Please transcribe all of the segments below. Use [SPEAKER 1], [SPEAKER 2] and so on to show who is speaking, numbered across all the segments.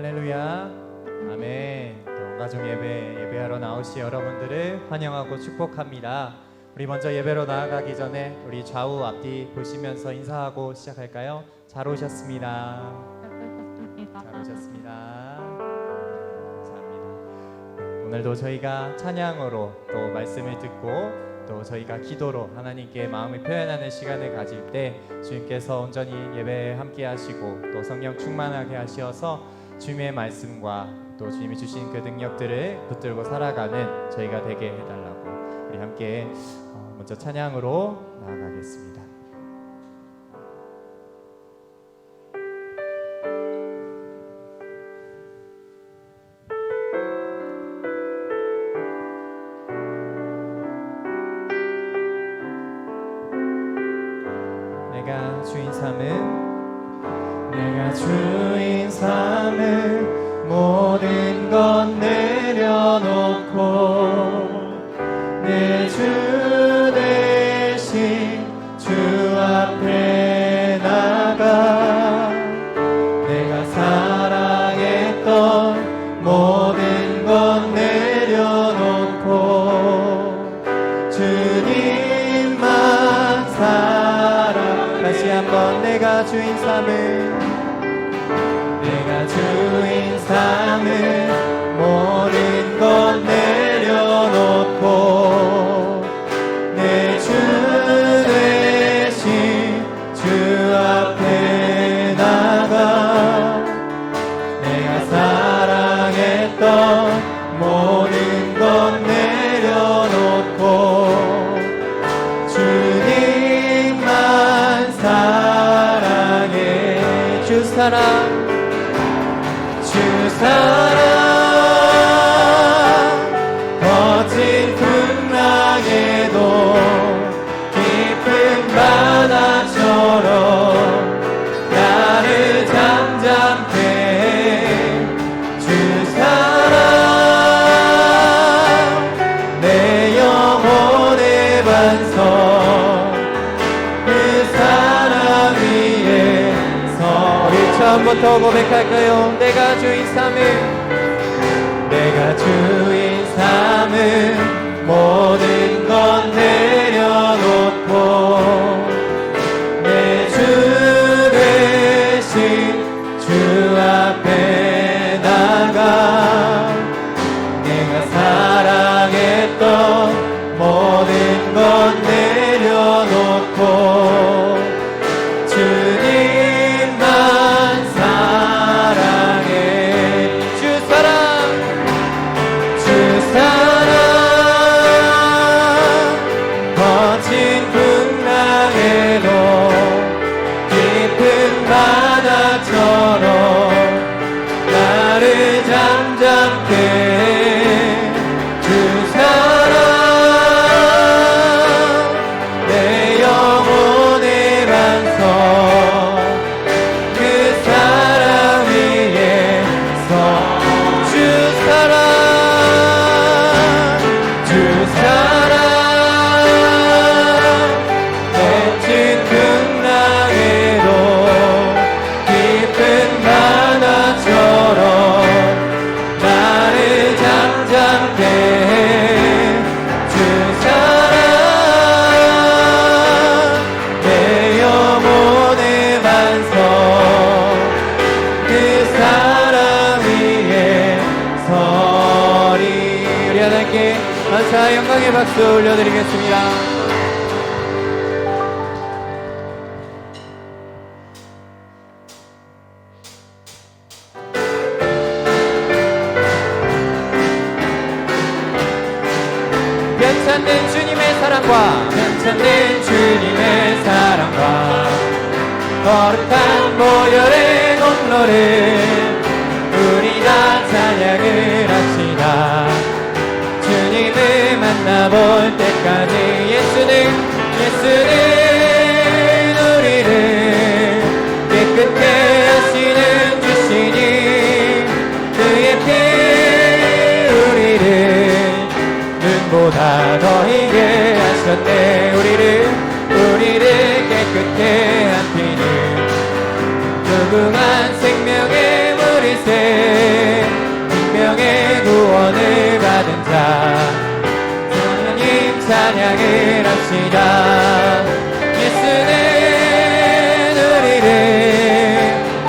[SPEAKER 1] 할렐루야. 아멘. 또 온가족 예배하러 나오신 여러분들을 환영하고 축복합니다. 우리 먼저 예배로 나아가기 전에 우리 좌우 앞뒤 보시면서 인사하고 시작할까요? 잘 오셨습니다. 잘 오셨습니다. 감사합니다. 오늘도 저희가 찬양으로 또 말씀을 듣고 또 저희가 기도로 하나님께 마음을 표현하는 시간을 가질 때 주님께서 온전히 예배에 함께 하시고 또 성령 충만하게 하셔서 주님의 말씀과 또 주님이 주신 그 능력들을 붙들고 살아가는 저희가 되게 해달라고 우리 함께 먼저 찬양으로 나아가겠습니다. 내가 주인 삼은 모든 것 내려놓고 내 주 대신 주 앞에 나가 내가 사랑했던 모든 것 내려놓고 주님만 사랑 다시 한번 내가 주인 삼은 모든 것 내려놓고 내 주 대신 주 앞에 나가 내가 사랑했던 모든 것 내려놓고 주님만 사랑해 주 사랑 거친 풍랑에도 깊은 바다처럼 나를 잠잠케 해 주 사랑 내 영혼의 반석 그 사랑 위에서 우리 처음부터 고백할까요? 내가 주인 삼은 모든 것 내려놓고 내 주 대신 주 앞에 나가 내가 사랑했던 모든 것 내려놓고 주님만 사랑해 주 사랑 거친 풍랑에도 깊은 바다처럼 나를 잠잠케 해 주 사랑 내 영혼의 반석 그 사랑 위에서 주 사랑 거친 풍랑에도 깊은 바다처럼 나를 잠잠케 해 주 사랑 내 영혼의 반석 그 사랑 위에 서리 우리 하나님께 감사 영광의 박수 올려드리겠습니다. 변찬된 주님의 사랑과 거룩한 보혈의 공로를 우리 다 찬양을 합시다. 주님을 만나볼 때까지 예수는 우리를 깨끗게 하시는 주시니 그의 피 우리를 눈보다 더 희게 하셨네. 우리를 깨끗게 한 피는 무궁한 생명의 물이 새 찬양을 합시다. 예수는 우리를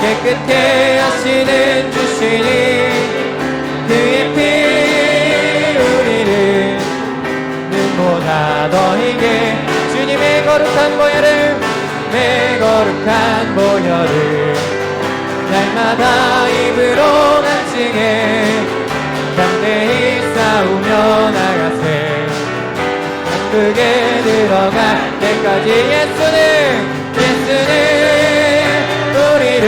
[SPEAKER 1] 깨끗게 하시는 주시니 그의 피 우리를 눈보다 더 희게 주님의 거룩한 보혈을 내 거룩한 보혈을 날마다 입으로 간증해 담대히 싸우며 나가세 크게 들어갈 때까지 예수는 우리를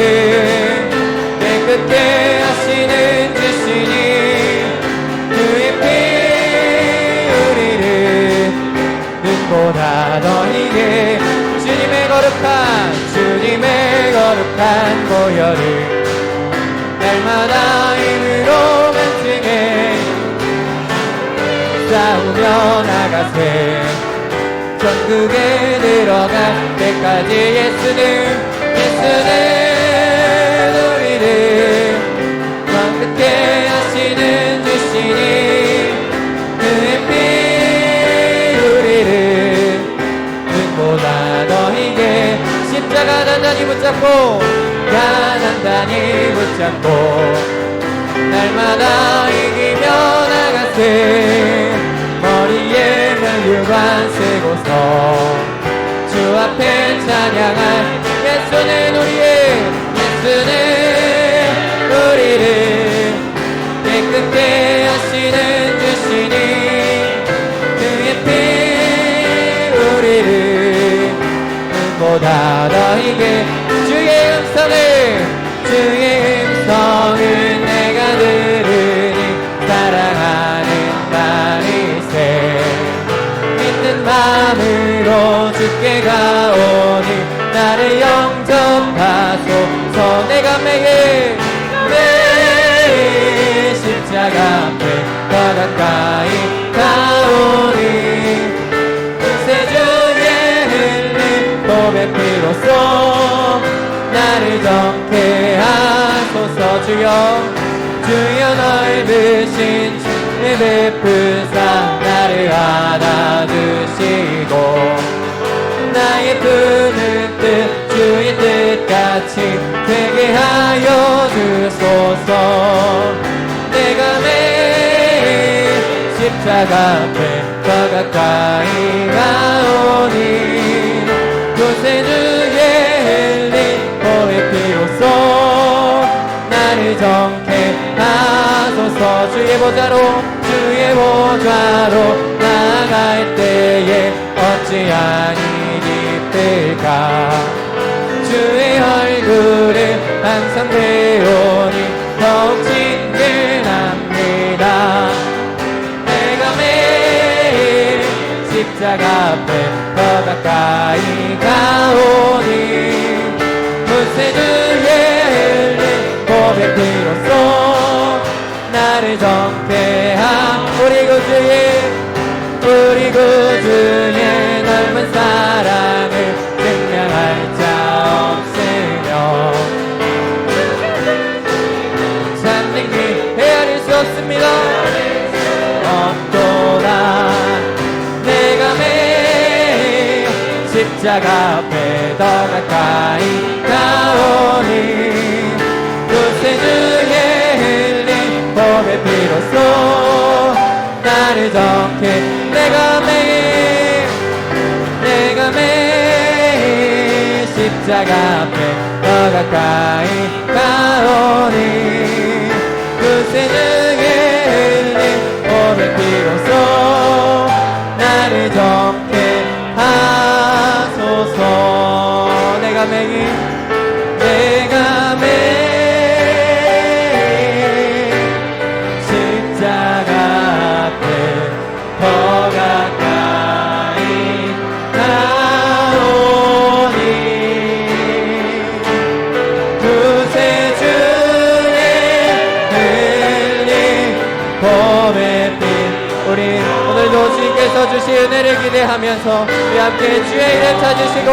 [SPEAKER 1] 깨끗게 하시는 주시니 그의 피 우리를 눈보다 더 희게 주님의 거룩한 보혈을 날마다 힘으로 간증해 싸우며 나가세 천국에 들어갈 때까지 예수는 우리를 깨끗게 하시는 주시니 그의 피 우리를 눈보다 더 희게 십자가 단단히 붙잡고 날마다 이기며 나가세 머리에 멸류관 세고서 주 앞에 찬양할 예수는 우리를 깨끗게 하시는 주시니 그의 피 우리를 눈보다 더 희게 주의 음성을 내가 들으니 사랑하는 나이세 믿는 마음으로 주께 가오니 나를 영접하소서 내가 매일 십자가 앞에 더 가까이 가오니 구세주의 흘린 몸의 피로써 나를 정케 하소서 주여 넓으신 주의 베푸사 나를 안아주시고 나의 푸는 뜻 주의 뜻같이 되게 하여 주소서 내가 매일 십자가 앞에 더 가까이 가오니 구세주의 흘린 보의 피로써 나를 정케 하소서 주의 보좌로 나아갈 때에 어찌하니 기쁠까 주의 얼굴을 항상 배우니 더욱 친근합니다 내가 매일 십자가 앞에 더 가까이 가오니 구세주의 흘린 보배 피로써 나를 정케한 우리 구주의 넓은 사랑을 증명할 자 없으며 찾는 길 헤아릴 수 없습니다 없도다 내가 매일 십자가 앞에 더 가까이 가오니 구세주의 흘린 보배 피로써 나를 정케 내가 매일 십자가 앞에 더 가까이 가오니 구세주의 흘린 보배 피로써 나를 정케 하소서 내가 매일 십자가 앞에 더 가까이 가오니 구세주의 흘린 보배 피 우리 오늘도 주님께서 주신 은혜를 기대하면서 우리 함께 주의 이름 찾으시고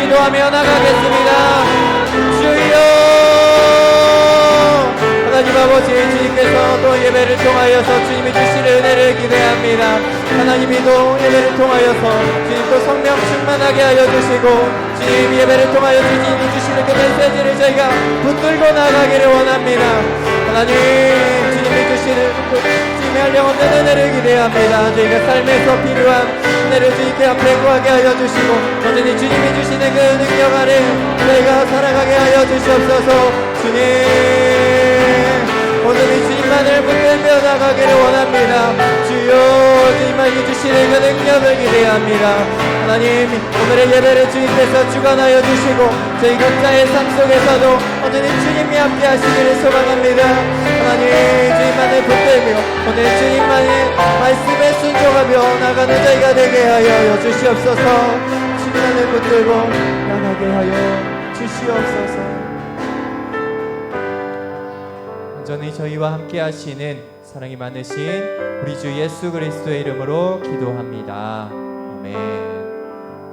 [SPEAKER 1] 기도하며 나가겠습니다 주여 하나님 아버지 주님께서 또 예배를 통하여서 주님이 주실 은혜를 기대합니다. 하나님이도 예배를 통하여서 주님 또 성령 충만하게 하여 주시고 주님 예배를 통하여 주님이 주시는 그 메시지를 저희가 붙들고 나가기를 원합니다. 하나님 주님이 주시는 주님의 한량없는 은혜를 기대합니다. 저희가 삶에서 필요한 은혜를 주님께 앞에 구하게 하여 주시고 언제니 주님이 주시는 그 능력 아래 저희가 살아가게 하여 주시옵소서. 주님 오늘이 주님만을 붙들며 나가기를 원합니다. 주여 주님만이 주시는 그 능력을 기대합니다. 하나님 오늘의 예배를 주님께서 주관하여 주시고 저희 각자의 삶 속에서도 언제니 주님이 함께 하시기를 소망합니다. 하나님 주님만을 붙들며 오늘 주님만의 말씀에 순종하며 나가는 저희가 되게 하여 주시옵소서. 주님만을 붙들고 나가게 하여 주시옵소서. 온전히 저희와 함께 하시는 사랑이 많으신 우리 주 예수 그리스도의 이름으로 기도합니다. 아멘.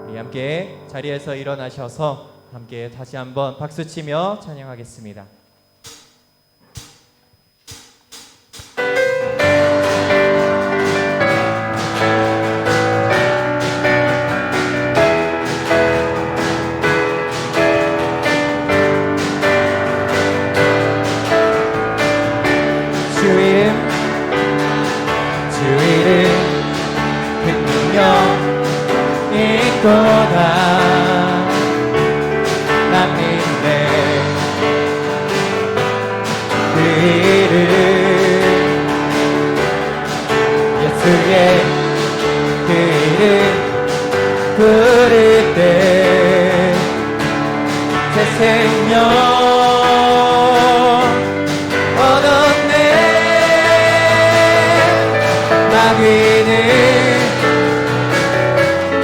[SPEAKER 1] 우리 함께 자리에서 일어나셔서 함께 다시 한번 박수치며 찬양하겠습니다.
[SPEAKER 2] 부를 때 새 생명 얻었네. 마귀는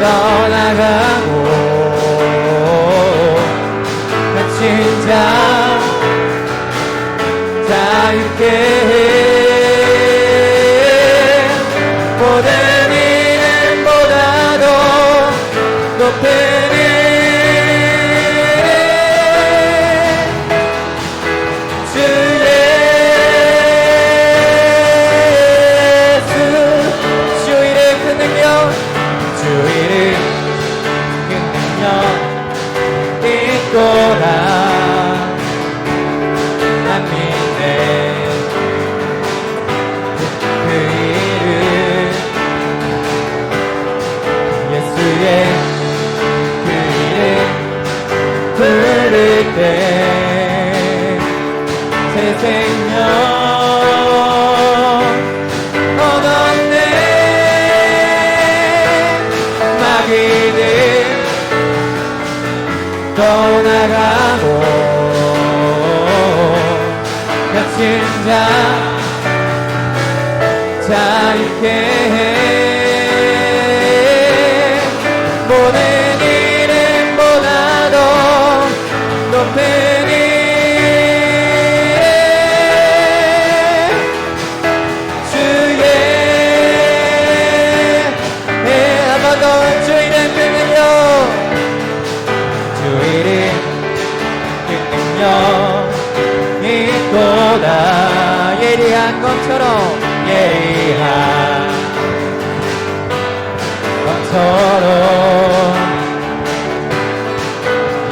[SPEAKER 2] 떠나가고 갇힌 자 자유케 해. 모든 이름보다도 높은 주 예수. 주 이름 그 능력, 주 이름 그 능력 있도다. 난 믿네. 그 이름 예수의 부를 때 새 생명 얻었네. 마귀는 떠나가고 갇힌 자 자유케 해. 모든 이름보다도 높은 이름, 주의 아마도 주 이름 그 능력, 주 이름 그 능력 있도다. 예리한 것처럼 예리한 것처럼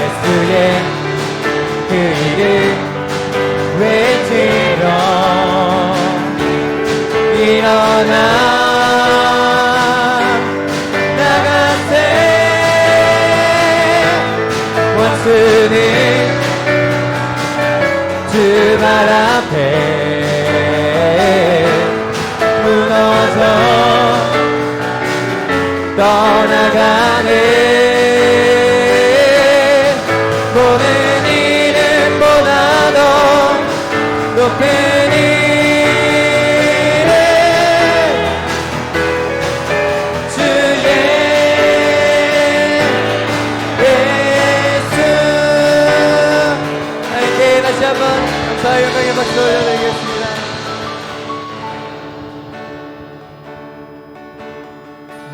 [SPEAKER 2] 예수의 그 이름 외치러 일어나 나가세. 원수는 주 발 앞에 무너져 떠나가네. 모든 이름보다도 높은 이름, 주의 예수. 함께 다시 한번 감사의 영광의 박수 올려드리겠습니다.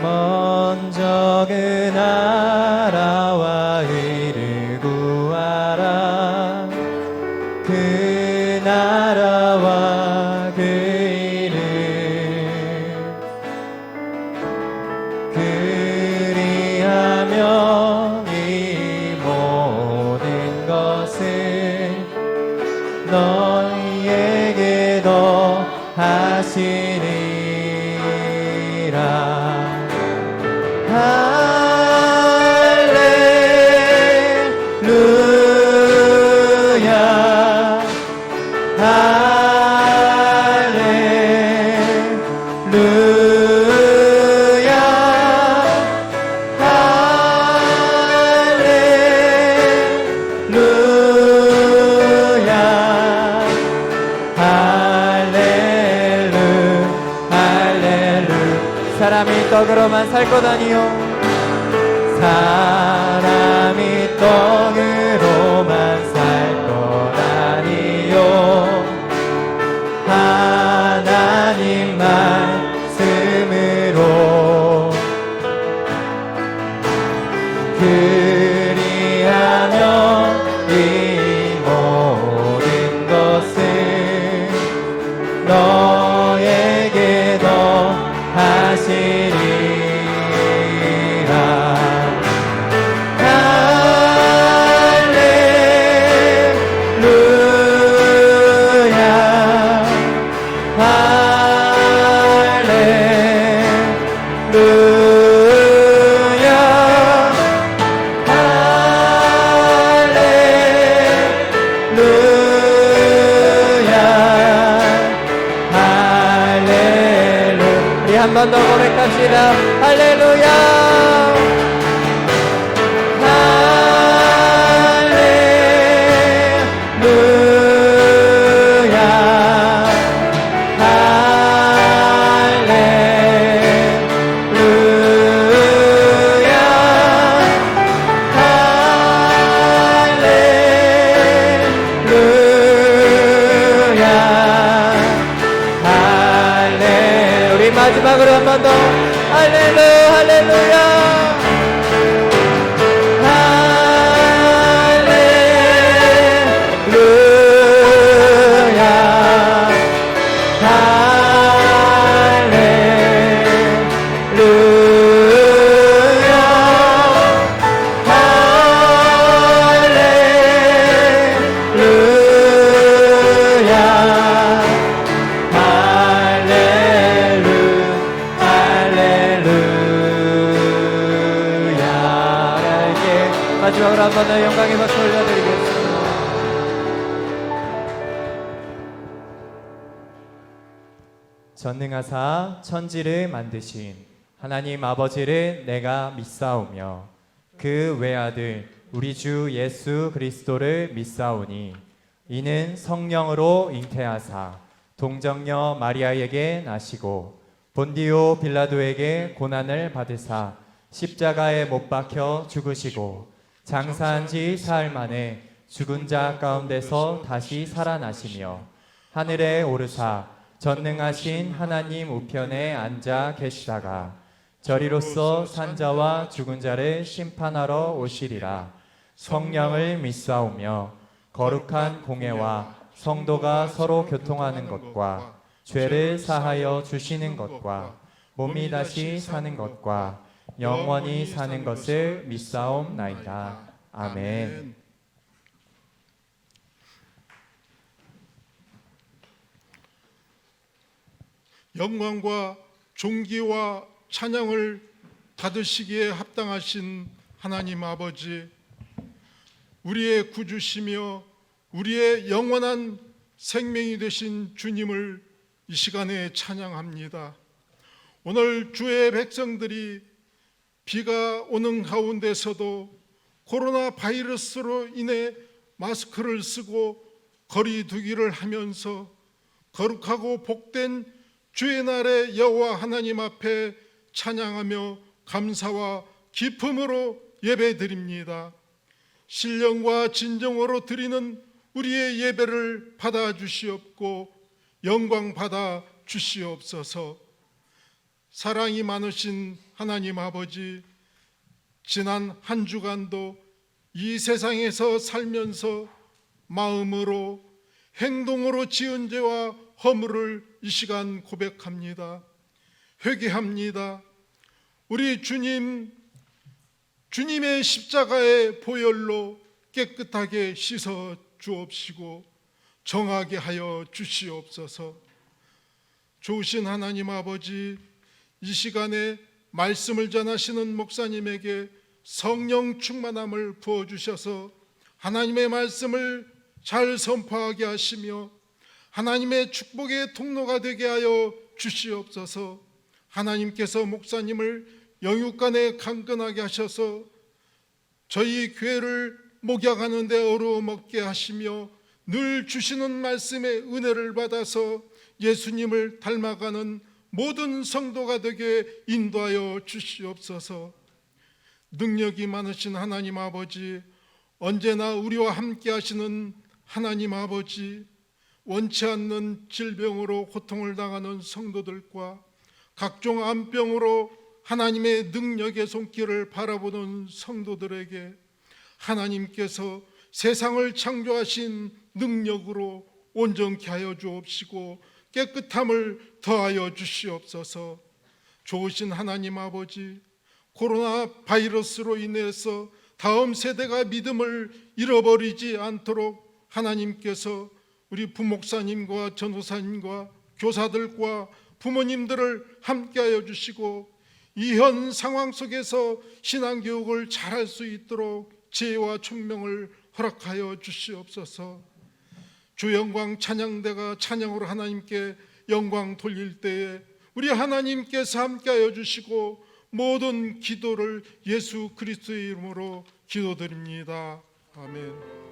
[SPEAKER 2] 먼저 그 나라와 의를 구하라. 그 나라와 그
[SPEAKER 1] 사람이 떡으로만 살 것 아니요 사람이 떡으로만 살 것 아니요 하나님 말씀으로 그리하면 이 모든 것을 너에게 더하시리라. 한 번 더 고백합시다. 할렐루야. 마지막으로 한 번 더 할렐루야 할렐루야 마지막으로 한 번 더 영광의 박수 올려드리겠습니다. 전능하사 천지를 만드신 하나님 아버지를 내가 믿사오며 그 외아들 우리 주 예수 그리스도를 믿사오니 이는 성령으로 잉태하사 동정녀 마리아에게 나시고 본디오 빌라도에게 고난을 받으사 십자가에 못 박혀 죽으시고 장사한 지 사흘 만에 죽은 자 가운데서 다시 살아나시며 하늘에 오르사 전능하신 하나님 우편에 앉아 계시다가 저리로서 산자와 죽은 자를 심판하러 오시리라. 성령을 믿사오며 거룩한 공회와 성도가 서로 교통하는 것과 죄를 사하여 주시는 것과 몸이 다시 사는 것과 영원히 사는 것을 믿사옵나이다. 아멘.
[SPEAKER 3] 영광과 존귀와 찬양을 받으시기에 합당하신 하나님 아버지, 우리의 구주시며 우리의 영원한 생명이 되신 주님을 이 시간에 찬양합니다. 오늘 주의 백성들이 비가 오는 가운데서도 코로나 바이러스로 인해 마스크를 쓰고 거리 두기를 하면서 거룩하고 복된 주의 날에 여호와 하나님 앞에 찬양하며 감사와 기쁨으로 예배드립니다. 신령과 진정으로 드리는 우리의 예배를 받아주시옵고 영광 받아 주시옵소서. 사랑이 많으신 하나님 아버지, 지난 한 주간도 이 세상에서 살면서 마음으로 행동으로 지은 죄와 허물을 이 시간 고백합니다. 회개합니다. 우리 주님의 십자가의 보혈로 깨끗하게 씻어 주옵시고 정하게 하여 주시옵소서. 좋으신 하나님 아버지, 이 시간에 말씀을 전하시는 목사님에게 성령 충만함을 부어주셔서 하나님의 말씀을 잘 선포하게 하시며 하나님의 축복의 통로가 되게 하여 주시옵소서. 하나님께서 목사님을 영육간에 강건하게 하셔서 저희 교회를 목양하는 데 어루먹게 하시며 늘 주시는 말씀의 은혜를 받아서 예수님을 닮아가는 모든 성도가 되게 인도하여 주시옵소서. 능력이 많으신 하나님 아버지, 언제나 우리와 함께 하시는 하나님 아버지, 원치 않는 질병으로 고통을 당하는 성도들과 각종 암병으로 하나님의 능력의 손길을 바라보는 성도들에게 하나님께서 세상을 창조하신 능력으로 온전케 하여 주옵시고 깨끗함을 더하여 주시옵소서. 좋으신 하나님 아버지, 코로나 바이러스로 인해서 다음 세대가 믿음을 잃어버리지 않도록 하나님께서 우리 부목사님과 전도사님과 교사들과 부모님들을 함께하여 주시고 이 현 상황 속에서 신앙교육을 잘할 수 있도록 지혜와 총명을 허락하여 주시옵소서. 주 영광 찬양대가 찬양으로 하나님께 영광 돌릴 때에 우리 하나님께서 함께하여 주시고 모든 기도를 예수 그리스도의 이름으로 기도드립니다. 아멘.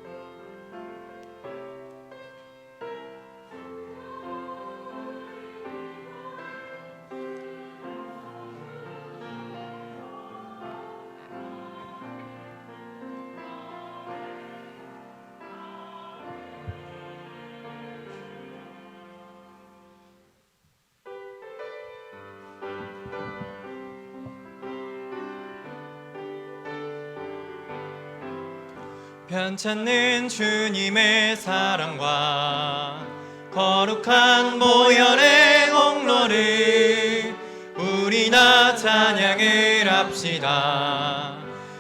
[SPEAKER 2] 편찮는 주님의 사랑과 거룩한 보혈의 공로를 우리나 찬양을 합시다.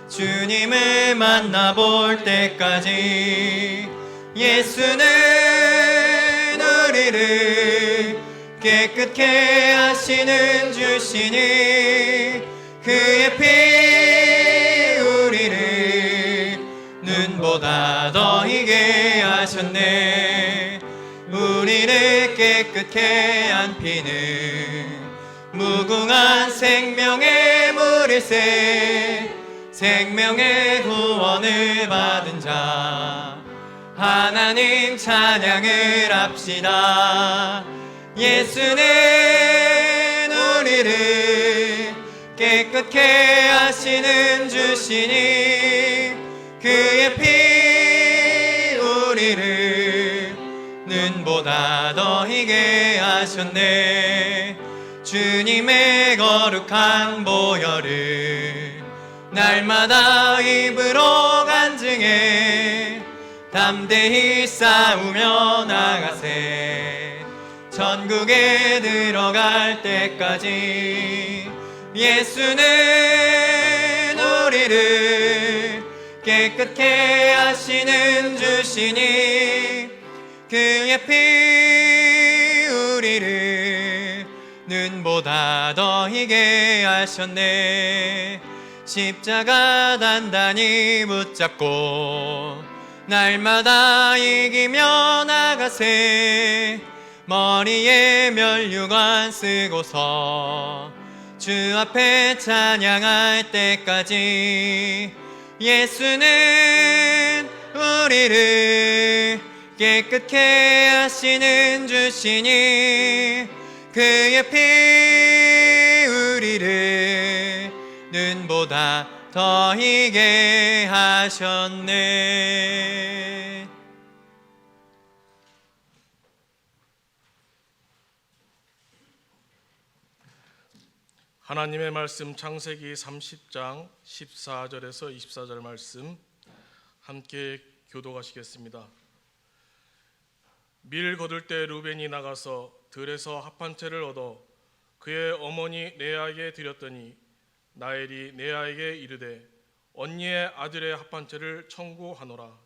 [SPEAKER 2] 주님을 만나볼 때까지 예수는 우리를 깨끗게 하시는 주시니 그의 피 우리를 눈보다 더 희게 하셨네. 우리를 깨끗게 한 피는 무궁한 생명의 물일세. 생명의 구원을 받은 자 하나님 찬양을 합시다. 예수는 우리를 깨끗게 하시는 주시니 그의 피 우리를 눈보다 더 희게 하셨네. 주님의 거룩한 보혈을 날마다 입으로 간증해 담대히 싸우며 나가세. 천국에 들어갈 때까지 예수는 우리를 깨끗게 하시는 주시니 그의 피 우리를 눈보다 더 희게 하셨네. 십자가 단단히 붙잡고 날마다 이기며 나가세. 머리에 면류관 쓰고서 주 앞에 찬양할 때까지 예수는 우리를 깨끗게 하시는 주시니 그의 피 우리를 눈보다 더 희게 하셨네.
[SPEAKER 4] 하나님의 말씀 창세기 30장 14절에서 24절 말씀 함께 교독하시겠습니다. 밀 거둘 때 루벤이 나가서 들에서 합한 채를 얻어 그의 어머니 레아에게 드렸더니 라헬이 레아에게 이르되 언니의 아들의 합한 채를 청구하노라.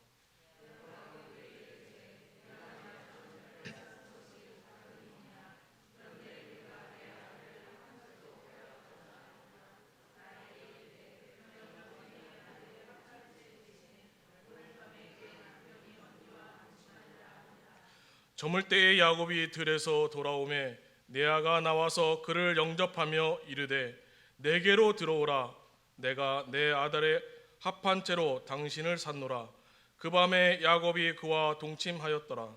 [SPEAKER 4] 저물 때에 야곱이 들에서 돌아오매 레아가 나와서 그를 영접하며 이르되 내게로 들어오라. 내가 내 아들의 합한 채로 당신을 샀노라. 그 밤에 야곱이 그와 동침하였더라.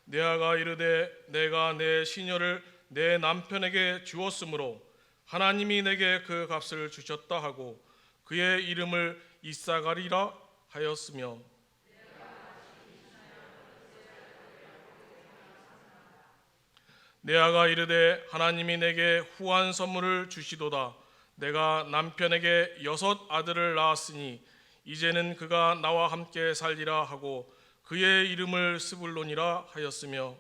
[SPEAKER 4] 레아가 이르되 내가 내 시녀를 내 남편에게 주었으므로 하나님이 내게 그 값을 주셨다 하고 그의 이름을 이사가리라 하였으며 레아가 이르되 하나님이 내게 후한 선물을 주시도다. 내가 남편에게 6 아들을 낳았으니 이제는 그가 나와 함께 살리라 하고 그의 이름을 스불론이라 하였으며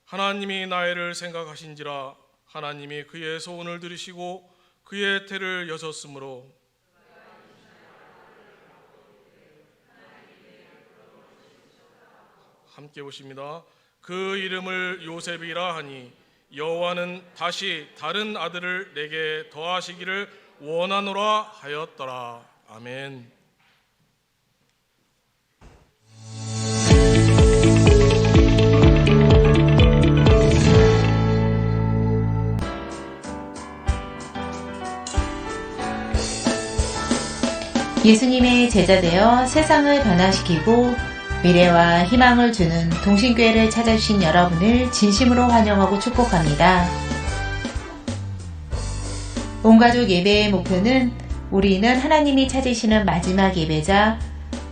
[SPEAKER 4] 하나님이 나이를 생각하신지라 하나님이 그의 소원을 들으시고 그의 태를 여셨으므로 함께 보십니다. 그 이름을 요셉이라 하니 여호와는 다시 다른 아들을 내게 더하시기를 원하노라 하였더라. 아멘.
[SPEAKER 5] 예수님의 제자 되어 세상을 변화시키고 미래와 희망을 주는 동신교회를 찾아주신 여러분을 진심으로 환영하고 축복합니다. 온가족 예배의 목표는 우리는 하나님이 찾으시는 마지막 예배자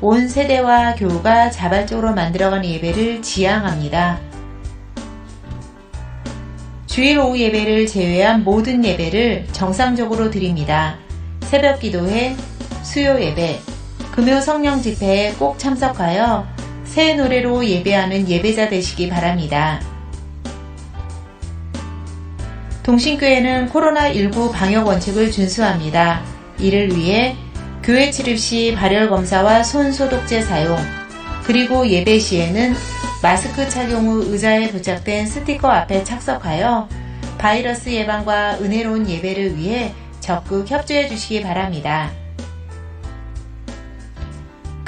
[SPEAKER 5] 온 세대와 교우가 자발적으로 만들어가는 예배를 지향합니다. 주일 오후 예배를 제외한 모든 예배를 정상적으로 드립니다. 새벽 기도회, 수요 예배, 금요 성령 집회에 꼭 참석하여 새 노래로 예배하는 예배자 되시기 바랍니다. 동신교회는 코로나19 방역 원칙을 준수합니다. 이를 위해 교회 출입 시 발열 검사와 손 소독제 사용, 그리고 예배 시에는 마스크 착용 후 의자에 부착된 스티커 앞에 착석하여 바이러스 예방과 은혜로운 예배를 위해 적극 협조해 주시기 바랍니다.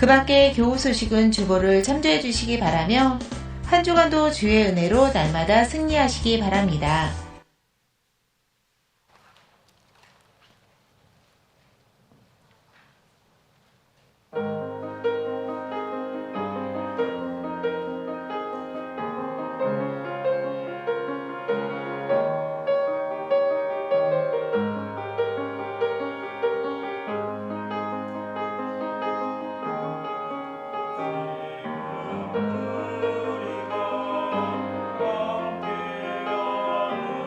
[SPEAKER 5] 그 밖에 교우 소식은 주보를 참조해 주시기 바라며 한 주간도 주의 은혜로 날마다 승리하시기 바랍니다.
[SPEAKER 4] 우리가 함께하는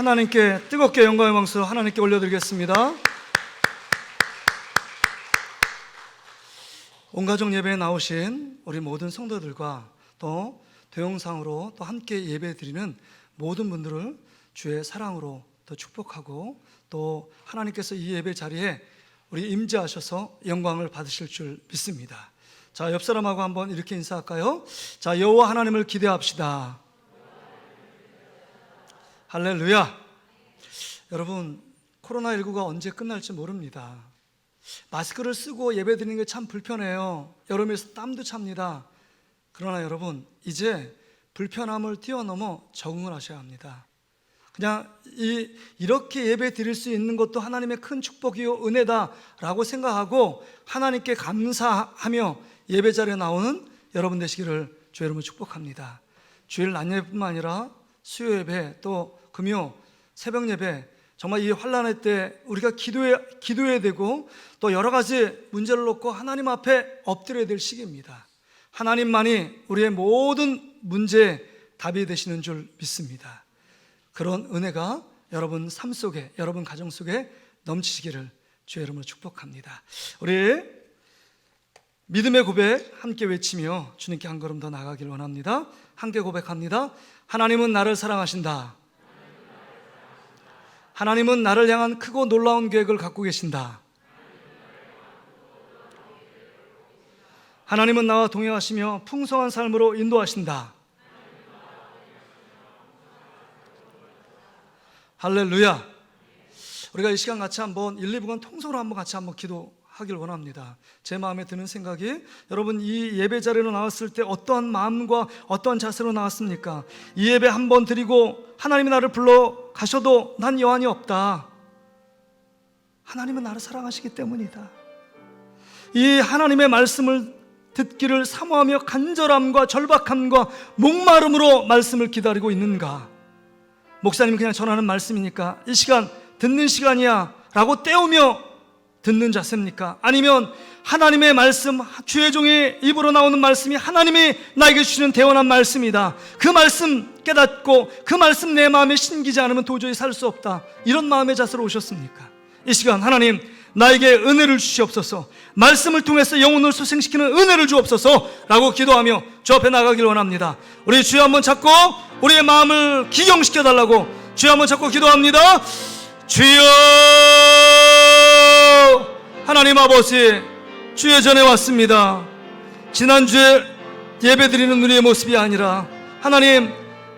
[SPEAKER 6] 하나님께 뜨겁게 영광의 박수 하나님께 올려드리겠습니다. 온가족 예배에 나오신 우리 모든 성도들과 또 동영상으로 또 함께 예배드리는 모든 분들을 주의 사랑으로 또 축복하고, 또 하나님께서 이 예배 자리에 우리 임재하셔서 영광을 받으실 줄 믿습니다. 자, 옆 사람하고 한번 이렇게 인사할까요? 자, 여호와 하나님을 기대합시다. 할렐루야. 여러분, 코로나19가 언제 끝날지 모릅니다. 마스크를 쓰고 예배 드리는 게 참 불편해요. 여름에서 땀도 찹니다. 그러나 여러분, 이제 불편함을 뛰어넘어 적응을 하셔야 합니다. 그냥 이렇게 예배 드릴 수 있는 것도 하나님의 큰 축복이요 은혜다라고 생각하고 하나님께 감사하며 예배 자리에 나오는 여러분 되시기를 주 여러분 축복합니다. 주일 낮 예배뿐만 아니라 수요 예배, 또 금요 새벽 예배, 정말 이 환난의 때 우리가 기도해야 되고 또 여러 가지 문제를 놓고 하나님 앞에 엎드려야 될 시기입니다. 하나님만이 우리의 모든 문제의 답이 되시는 줄 믿습니다. 그런 은혜가 여러분 삶 속에, 여러분 가정 속에 넘치시기를 주의 이름으로 축복합니다. 우리 믿음의 고백 함께 외치며 주님께 한 걸음 더 나아가길 원합니다. 함께 고백합니다. 하나님은 나를 사랑하신다. 하나님은 나를 향한 크고 놀라운 계획을 갖고 계신다. 하나님은 나와 동행하시며 풍성한 삶으로 인도하신다. 할렐루야. 우리가 이 시간 같이 한번 1, 2분간 통성으로 한번 같이 한번 기도하길 원합니다. 제 마음에 드는 생각이, 여러분 이 예배 자리로 나왔을 때 어떠한 마음과 어떠한 자세로 나왔습니까? 이 예배 한번 드리고 하나님이 나를 불러 가셔도 난 여한이 없다. 하나님은 나를 사랑하시기 때문이다. 이 하나님의 말씀을 듣기를 사모하며 간절함과 절박함과 목마름으로 말씀을 기다리고 있는가? 목사님이 그냥 전하는 말씀이니까 이 시간 듣는 시간이야 라고 때우며 듣는 자세입니까? 아니면 하나님의 말씀, 주의 종의 입으로 나오는 말씀이 하나님이 나에게 주시는 대원한 말씀이다, 그 말씀 깨닫고 그 말씀 내 마음에 심기지 않으면 도저히 살 수 없다, 이런 마음의 자세로 오셨습니까? 이 시간 하나님 나에게 은혜를 주시옵소서, 말씀을 통해서 영혼을 소생시키는 은혜를 주옵소서 라고 기도하며 주 앞에 나가길 원합니다. 우리 주여 한번 잡고 우리의 마음을 기경시켜 달라고 주여 한번 잡고 기도합니다. 주여, 하나님 아버지, 주의 전에 왔습니다. 지난주에 예배드리는 우리의 모습이 아니라 하나님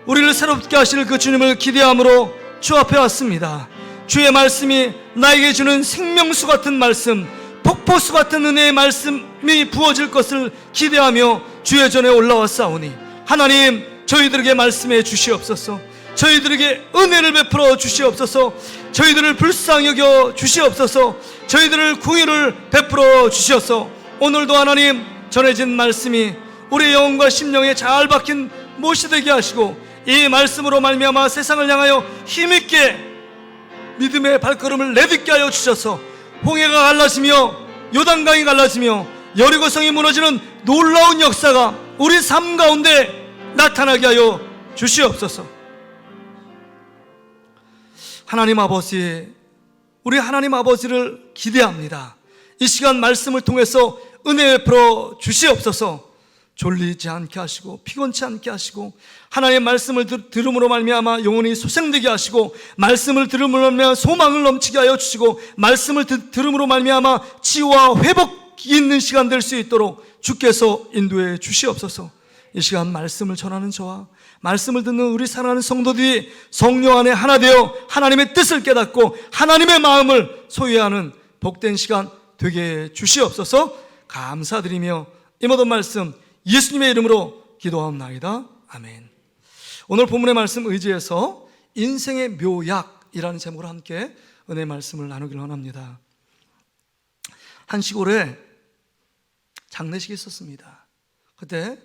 [SPEAKER 6] 우리를 새롭게 하실 그 주님을 기대함으로 주 앞에 왔습니다. 주의 말씀이 나에게 주는 생명수 같은 말씀, 폭포수 같은 은혜의 말씀이 부어질 것을 기대하며 주의 전에 올라왔사오니 하나님 저희들에게 말씀해 주시옵소서. 저희들에게 은혜를 베풀어 주시옵소서. 저희들을 불쌍히 여겨 주시옵소서. 저희들을 궁유를 베풀어 주시옵소서. 오늘도 하나님 전해진 말씀이 우리 영혼과 심령에 잘 박힌 못이 되게 하시고 이 말씀으로 말미암아 세상을 향하여 힘있게 믿음의 발걸음을 내딛게 하여 주셔서 홍해가 갈라지며 요단강이 갈라지며 여리고성이 무너지는 놀라운 역사가 우리 삶 가운데 나타나게 하여 주시옵소서. 하나님 아버지, 우리 하나님 아버지를 기대합니다. 이 시간 말씀을 통해서 은혜 베풀어 주시옵소서. 졸리지 않게 하시고 피곤치 않게 하시고 하나님의 말씀을 들음으로 말미암아 영혼이 소생되게 하시고 말씀을 들음으로 말미암아 소망을 넘치게 하여 주시고 말씀을 들음으로 말미암아 치유와 회복이 있는 시간 될 수 있도록 주께서 인도해 주시옵소서. 이 시간 말씀을 전하는 저와 말씀을 듣는 우리 사랑하는 성도들이 성령 안에 하나 되어 하나님의 뜻을 깨닫고 하나님의 마음을 소유하는 복된 시간 되게 해 주시옵소서. 감사드리며 이 모든 말씀 예수님의 이름으로 기도하옵나이다. 아멘. 오늘 본문의 말씀 의지해서 인생의 묘약이라는 제목으로 함께 은혜의 말씀을 나누기를 원합니다. 한 시골에 장례식이 있었습니다. 그때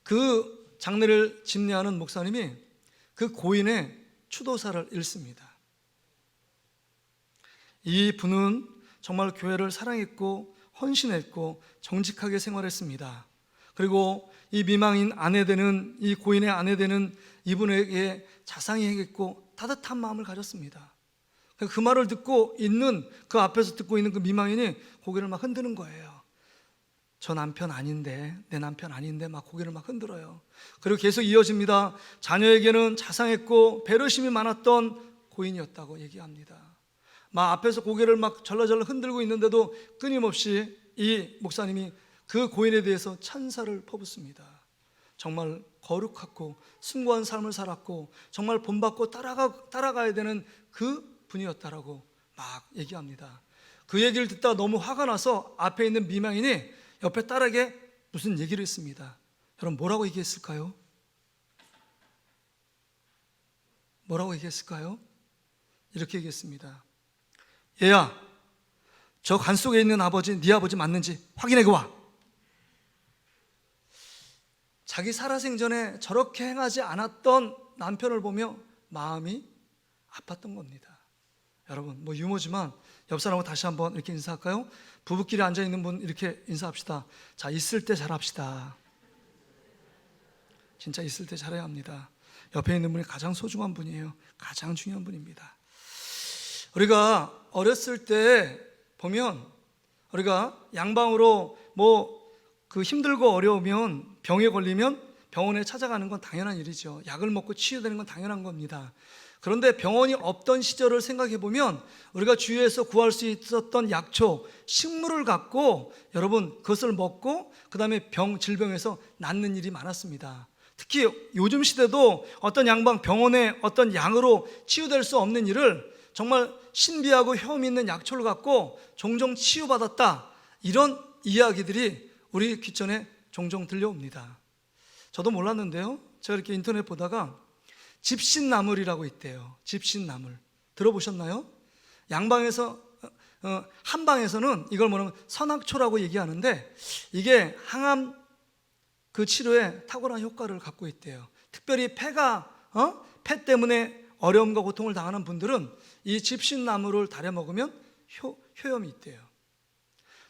[SPEAKER 6] 그 장례를 집례하는 목사님이 그 고인의 추도사를 읽습니다. 이 분은 정말 교회를 사랑했고 헌신했고 정직하게 생활했습니다. 그리고 이 미망인 아내 되는, 이 고인의 아내 되는 이분에게 자상히 행했고 따뜻한 마음을 가졌습니다. 그 말을 듣고 있는, 그 앞에서 듣고 있는 그 미망인이 고개를 막 흔드는 거예요. 저 남편 아닌데, 내 남편 아닌데 막 고개를 막 흔들어요. 그리고 계속 이어집니다. 자녀에게는 자상했고 배려심이 많았던 고인이었다고 얘기합니다. 막 앞에서 고개를 막 절레절레 흔들고 있는데도 끊임없이 이 목사님이 그 고인에 대해서 찬사를 퍼붓습니다. 정말 거룩하고 숭고한 삶을 살았고 정말 본받고 따라가야 되는 그 분이었다라고 막 얘기합니다. 그 얘기를 듣다가 너무 화가 나서 앞에 있는 미망인이 옆에 딸에게 무슨 얘기를 했습니다. 여러분 뭐라고 얘기했을까요? 뭐라고 얘기했을까요? 이렇게 얘기했습니다. 얘야, 저 관 속에 있는 아버지 네 아버지 맞는지 확인해 와. 자기 살아생전에 저렇게 행하지 않았던 남편을 보며 마음이 아팠던 겁니다. 여러분 뭐 유머지만 옆 사람하고 다시 한번 이렇게 인사할까요? 부부끼리 앉아있는 분 이렇게 인사합시다. 자, 있을 때 잘합시다. 진짜 있을 때 잘해야 합니다. 옆에 있는 분이 가장 소중한 분이에요. 가장 중요한 분입니다. 우리가 어렸을 때 보면 우리가 양방으로 뭐 그 힘들고 어려우면 병에 걸리면 병원에 찾아가는 건 당연한 일이죠. 약을 먹고 치유되는 건 당연한 겁니다. 그런데 병원이 없던 시절을 생각해 보면 우리가 주위에서 구할 수 있었던 약초, 식물을 갖고 여러분 그것을 먹고 그 다음에 질병에서 낫는 일이 많았습니다. 특히 요즘 시대도 어떤 양방 병원에 어떤 약으로 치유될 수 없는 일을 정말 신비하고 혐의 있는 약초를 갖고 종종 치유받았다, 이런 이야기들이 우리 귀천에 종종 들려옵니다. 저도 몰랐는데요, 제가 이렇게 인터넷 보다가 집신나물이라고 있대요. 집신나물 들어보셨나요? 양방에서 한방에서는 이걸 뭐냐면 선악초라고 얘기하는데 이게 항암 그 치료에 탁월한 효과를 갖고 있대요. 특별히 폐 때문에 어려움과 고통을 당하는 분들은 이 집신나물을 달여 먹으면 효염이 있대요.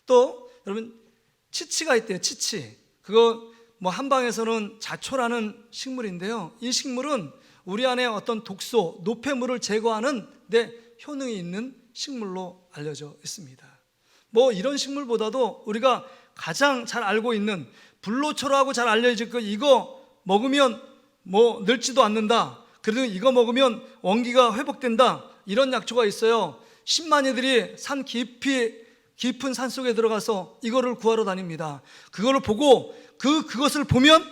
[SPEAKER 6] 또 여러분 치치가 있대요. 치치. 그거 뭐 한방에서는 자초라는 식물인데요. 이 식물은 우리 안에 어떤 독소, 노폐물을 제거하는 데 효능이 있는 식물로 알려져 있습니다. 뭐 이런 식물보다도 우리가 가장 잘 알고 있는 불로초라고 잘 알려질 거, 이거 먹으면 뭐 늙지도 않는다, 그리고 이거 먹으면 원기가 회복된다, 이런 약초가 있어요. 신만이들이 산 깊은 산 속에 들어가서 이거를 구하러 다닙니다. 그거를 보고 그것을 보면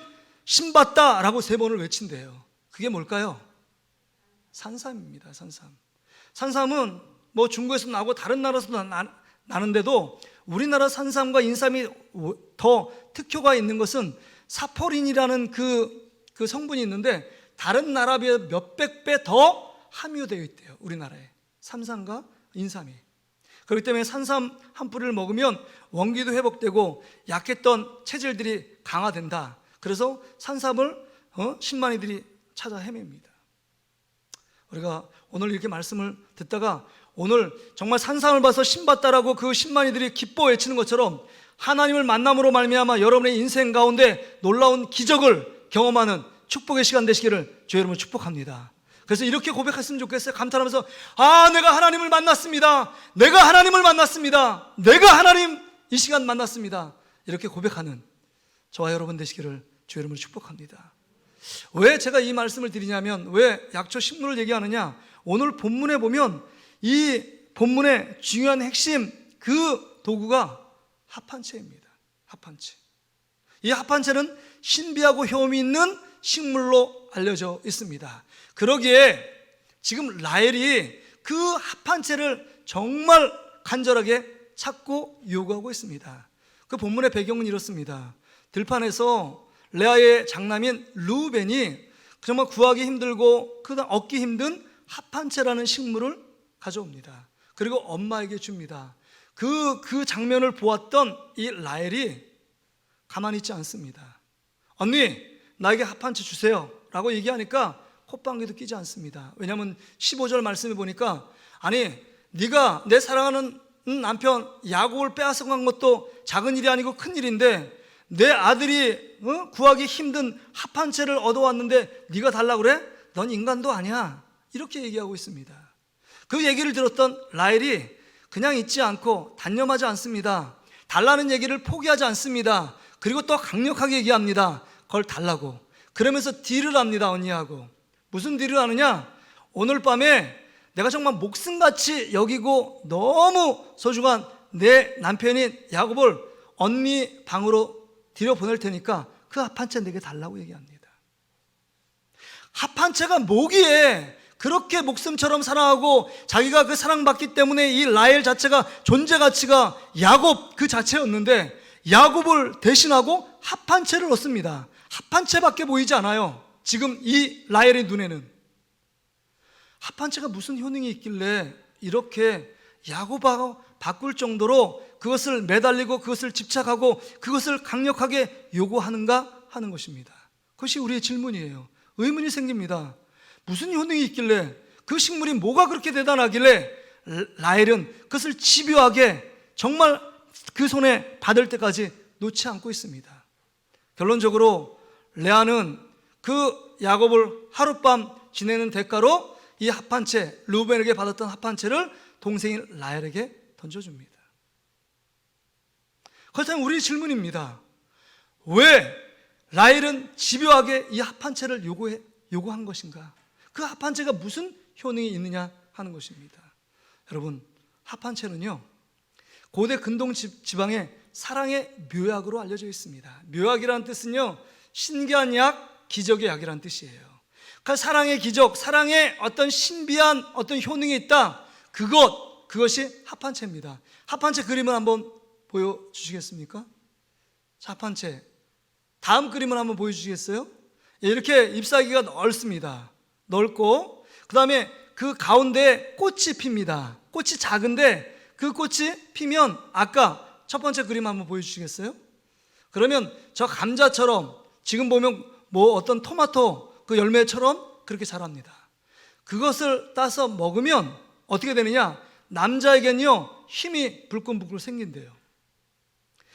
[SPEAKER 6] 신받다라고 3번을 외친대요. 그게 뭘까요? 산삼입니다. 산삼은 뭐 중국에서 나고 다른 나라에서도 나는데도 우리나라 산삼과 인삼이 더 특효가 있는 것은 사포린이라는 그 성분이 있는데 다른 나라에 비해 몇백 배 더 함유되어 있대요. 우리나라에 산삼과 인삼이. 그렇기 때문에 산삼 한 뿌리를 먹으면 원기도 회복되고 약했던 체질들이 강화된다. 그래서 산삼을 신만이들이 찾아 헤맵니다. 우리가 오늘 이렇게 말씀을 듣다가 오늘 정말 산삼을 봐서 신받다라고 그 신만이들이 기뻐 외치는 것처럼 하나님을 만남으로 말미암아 여러분의 인생 가운데 놀라운 기적을 경험하는 축복의 시간 되시기를 주의 이름으로 축복합니다. 그래서 이렇게 고백했으면 좋겠어요. 감탄하면서 내가 하나님을 만났습니다. 내가 하나님 이 시간 만났습니다. 이렇게 고백하는 저와 여러분 되시기를 주의 이름으로 축복합니다. 왜 제가 이 말씀을 드리냐면, 왜 약초 식물을 얘기하느냐, 오늘 본문에 보면 이 본문의 중요한 핵심 그 도구가 합한채입니다. 합한채. 이 합한채는 신비하고 효험이 있는 식물로 알려져 있습니다. 그러기에 지금 라헬이 그 합한채를 정말 간절하게 찾고 요구하고 있습니다. 그 본문의 배경은 이렇습니다. 들판에서 레아의 장남인 르우벤이 정말 구하기 힘들고 얻기 힘든 합한채라는 식물을 가져옵니다. 그리고 엄마에게 줍니다. 그 장면을 보았던 이 라헬이 가만히 있지 않습니다. 언니, 나에게 합한채 주세요 라고 얘기하니까 콧방귀도 끼지 않습니다. 왜냐하면 15절 말씀에 보니까, 아니 네가 내 사랑하는 남편 야곱을 빼앗아간 것도 작은 일이 아니고 큰 일인데 내 아들이 구하기 힘든 합 한 채를 얻어왔는데 네가 달라고 그래? 넌 인간도 아니야. 이렇게 얘기하고 있습니다. 그 얘기를 들었던 라헬이 그냥 있지 않고 단념하지 않습니다. 달라는 얘기를 포기하지 않습니다. 그리고 또 강력하게 얘기합니다. 그걸 달라고. 그러면서 딜을 합니다, 언니하고. 무슨 딜을 하느냐? 오늘 밤에 내가 정말 목숨같이 여기고 너무 소중한 내 남편인 야곱을 언니 방으로 들여보낼 테니까 그 합 한 채 내게 달라고 얘기합니다. 합 한 채가 뭐기에 그렇게 목숨처럼 사랑하고 자기가 그 사랑받기 때문에 이 라헬 자체가 존재 가치가 야곱 그 자체였는데 야곱을 대신하고 합 한 채를 얻습니다. 합 한 채밖에 보이지 않아요. 지금 이 라헬의 눈에는 합 한 채가 무슨 효능이 있길래 이렇게 야곱하고 바꿀 정도로 그것을 매달리고 그것을 집착하고 그것을 강력하게 요구하는가 하는 것입니다. 그것이 우리의 질문이에요. 의문이 생깁니다. 무슨 효능이 있길래 그 식물이 뭐가 그렇게 대단하길래 라헬은 그것을 집요하게 정말 그 손에 받을 때까지 놓지 않고 있습니다. 결론적으로 레아는 그 야곱을 하룻밤 지내는 대가로 이 합 한 채, 르우벤에게 받았던 합 한 채를 동생인 라헬에게 던져줍니다. 그렇다면 우리 질문입니다. 왜 라헬은 집요하게 이 합 한 채를 요구한 것인가? 그 합 한 채가 무슨 효능이 있느냐 하는 것입니다. 여러분, 합 한 채는요 고대 근동 지방의 사랑의 묘약으로 알려져 있습니다. 묘약이라는 뜻은요 신기한 약, 기적의 약이라는 뜻이에요. 그 사랑의 기적, 사랑의 어떤 신비한 어떤 효능이 있다. 그것이 합 한 채입니다. 합 한 채 그림을 한번 보여주시겠습니까? 자, 합 한 채. 다음 그림을 한번 보여주시겠어요? 이렇게 잎사귀가 넓습니다. 넓고 그 다음에 그 가운데 꽃이 핍니다. 꽃이 작은데 그 꽃이 피면 아까 첫 번째 그림 한번 보여주시겠어요? 그러면 저 감자처럼 지금 보면 뭐 어떤 토마토 그 열매처럼 그렇게 자랍니다. 그것을 따서 먹으면 어떻게 되느냐? 남자에겐요 힘이 불끈불끈 생긴대요.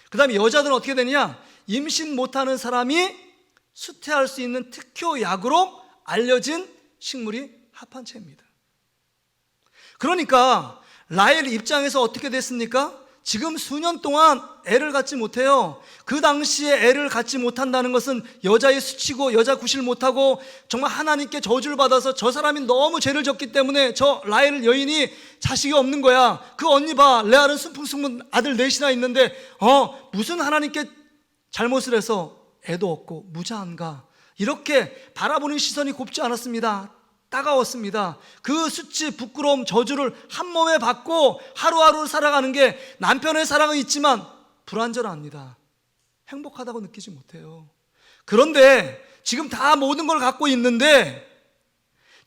[SPEAKER 6] 그 다음에 여자들은 어떻게 되느냐? 임신 못하는 사람이 수태할 수 있는 특효약으로 알려진 식물이 합 한 채입니다. 그러니까 라헬 입장에서 어떻게 됐습니까? 지금 수년 동안 애를 갖지 못해요. 그 당시에 애를 갖지 못한다는 것은 여자의 수치고 여자 구실 못하고 정말 하나님께 저주를 받아서 저 사람이 너무 죄를 졌기 때문에 저 라헬 여인이 자식이 없는 거야. 그 언니 봐, 레아는 순풍순풍 아들 넷이나 있는데 무슨 하나님께 잘못을 해서 애도 없고 무자한가. 이렇게 바라보는 시선이 곱지 않았습니다. 따가웠습니다. 그 수치, 부끄러움, 저주를 한 몸에 받고 하루하루 살아가는 게 남편의 사랑은 있지만 불완전합니다. 행복하다고 느끼지 못해요. 그런데 지금 다 모든 걸 갖고 있는데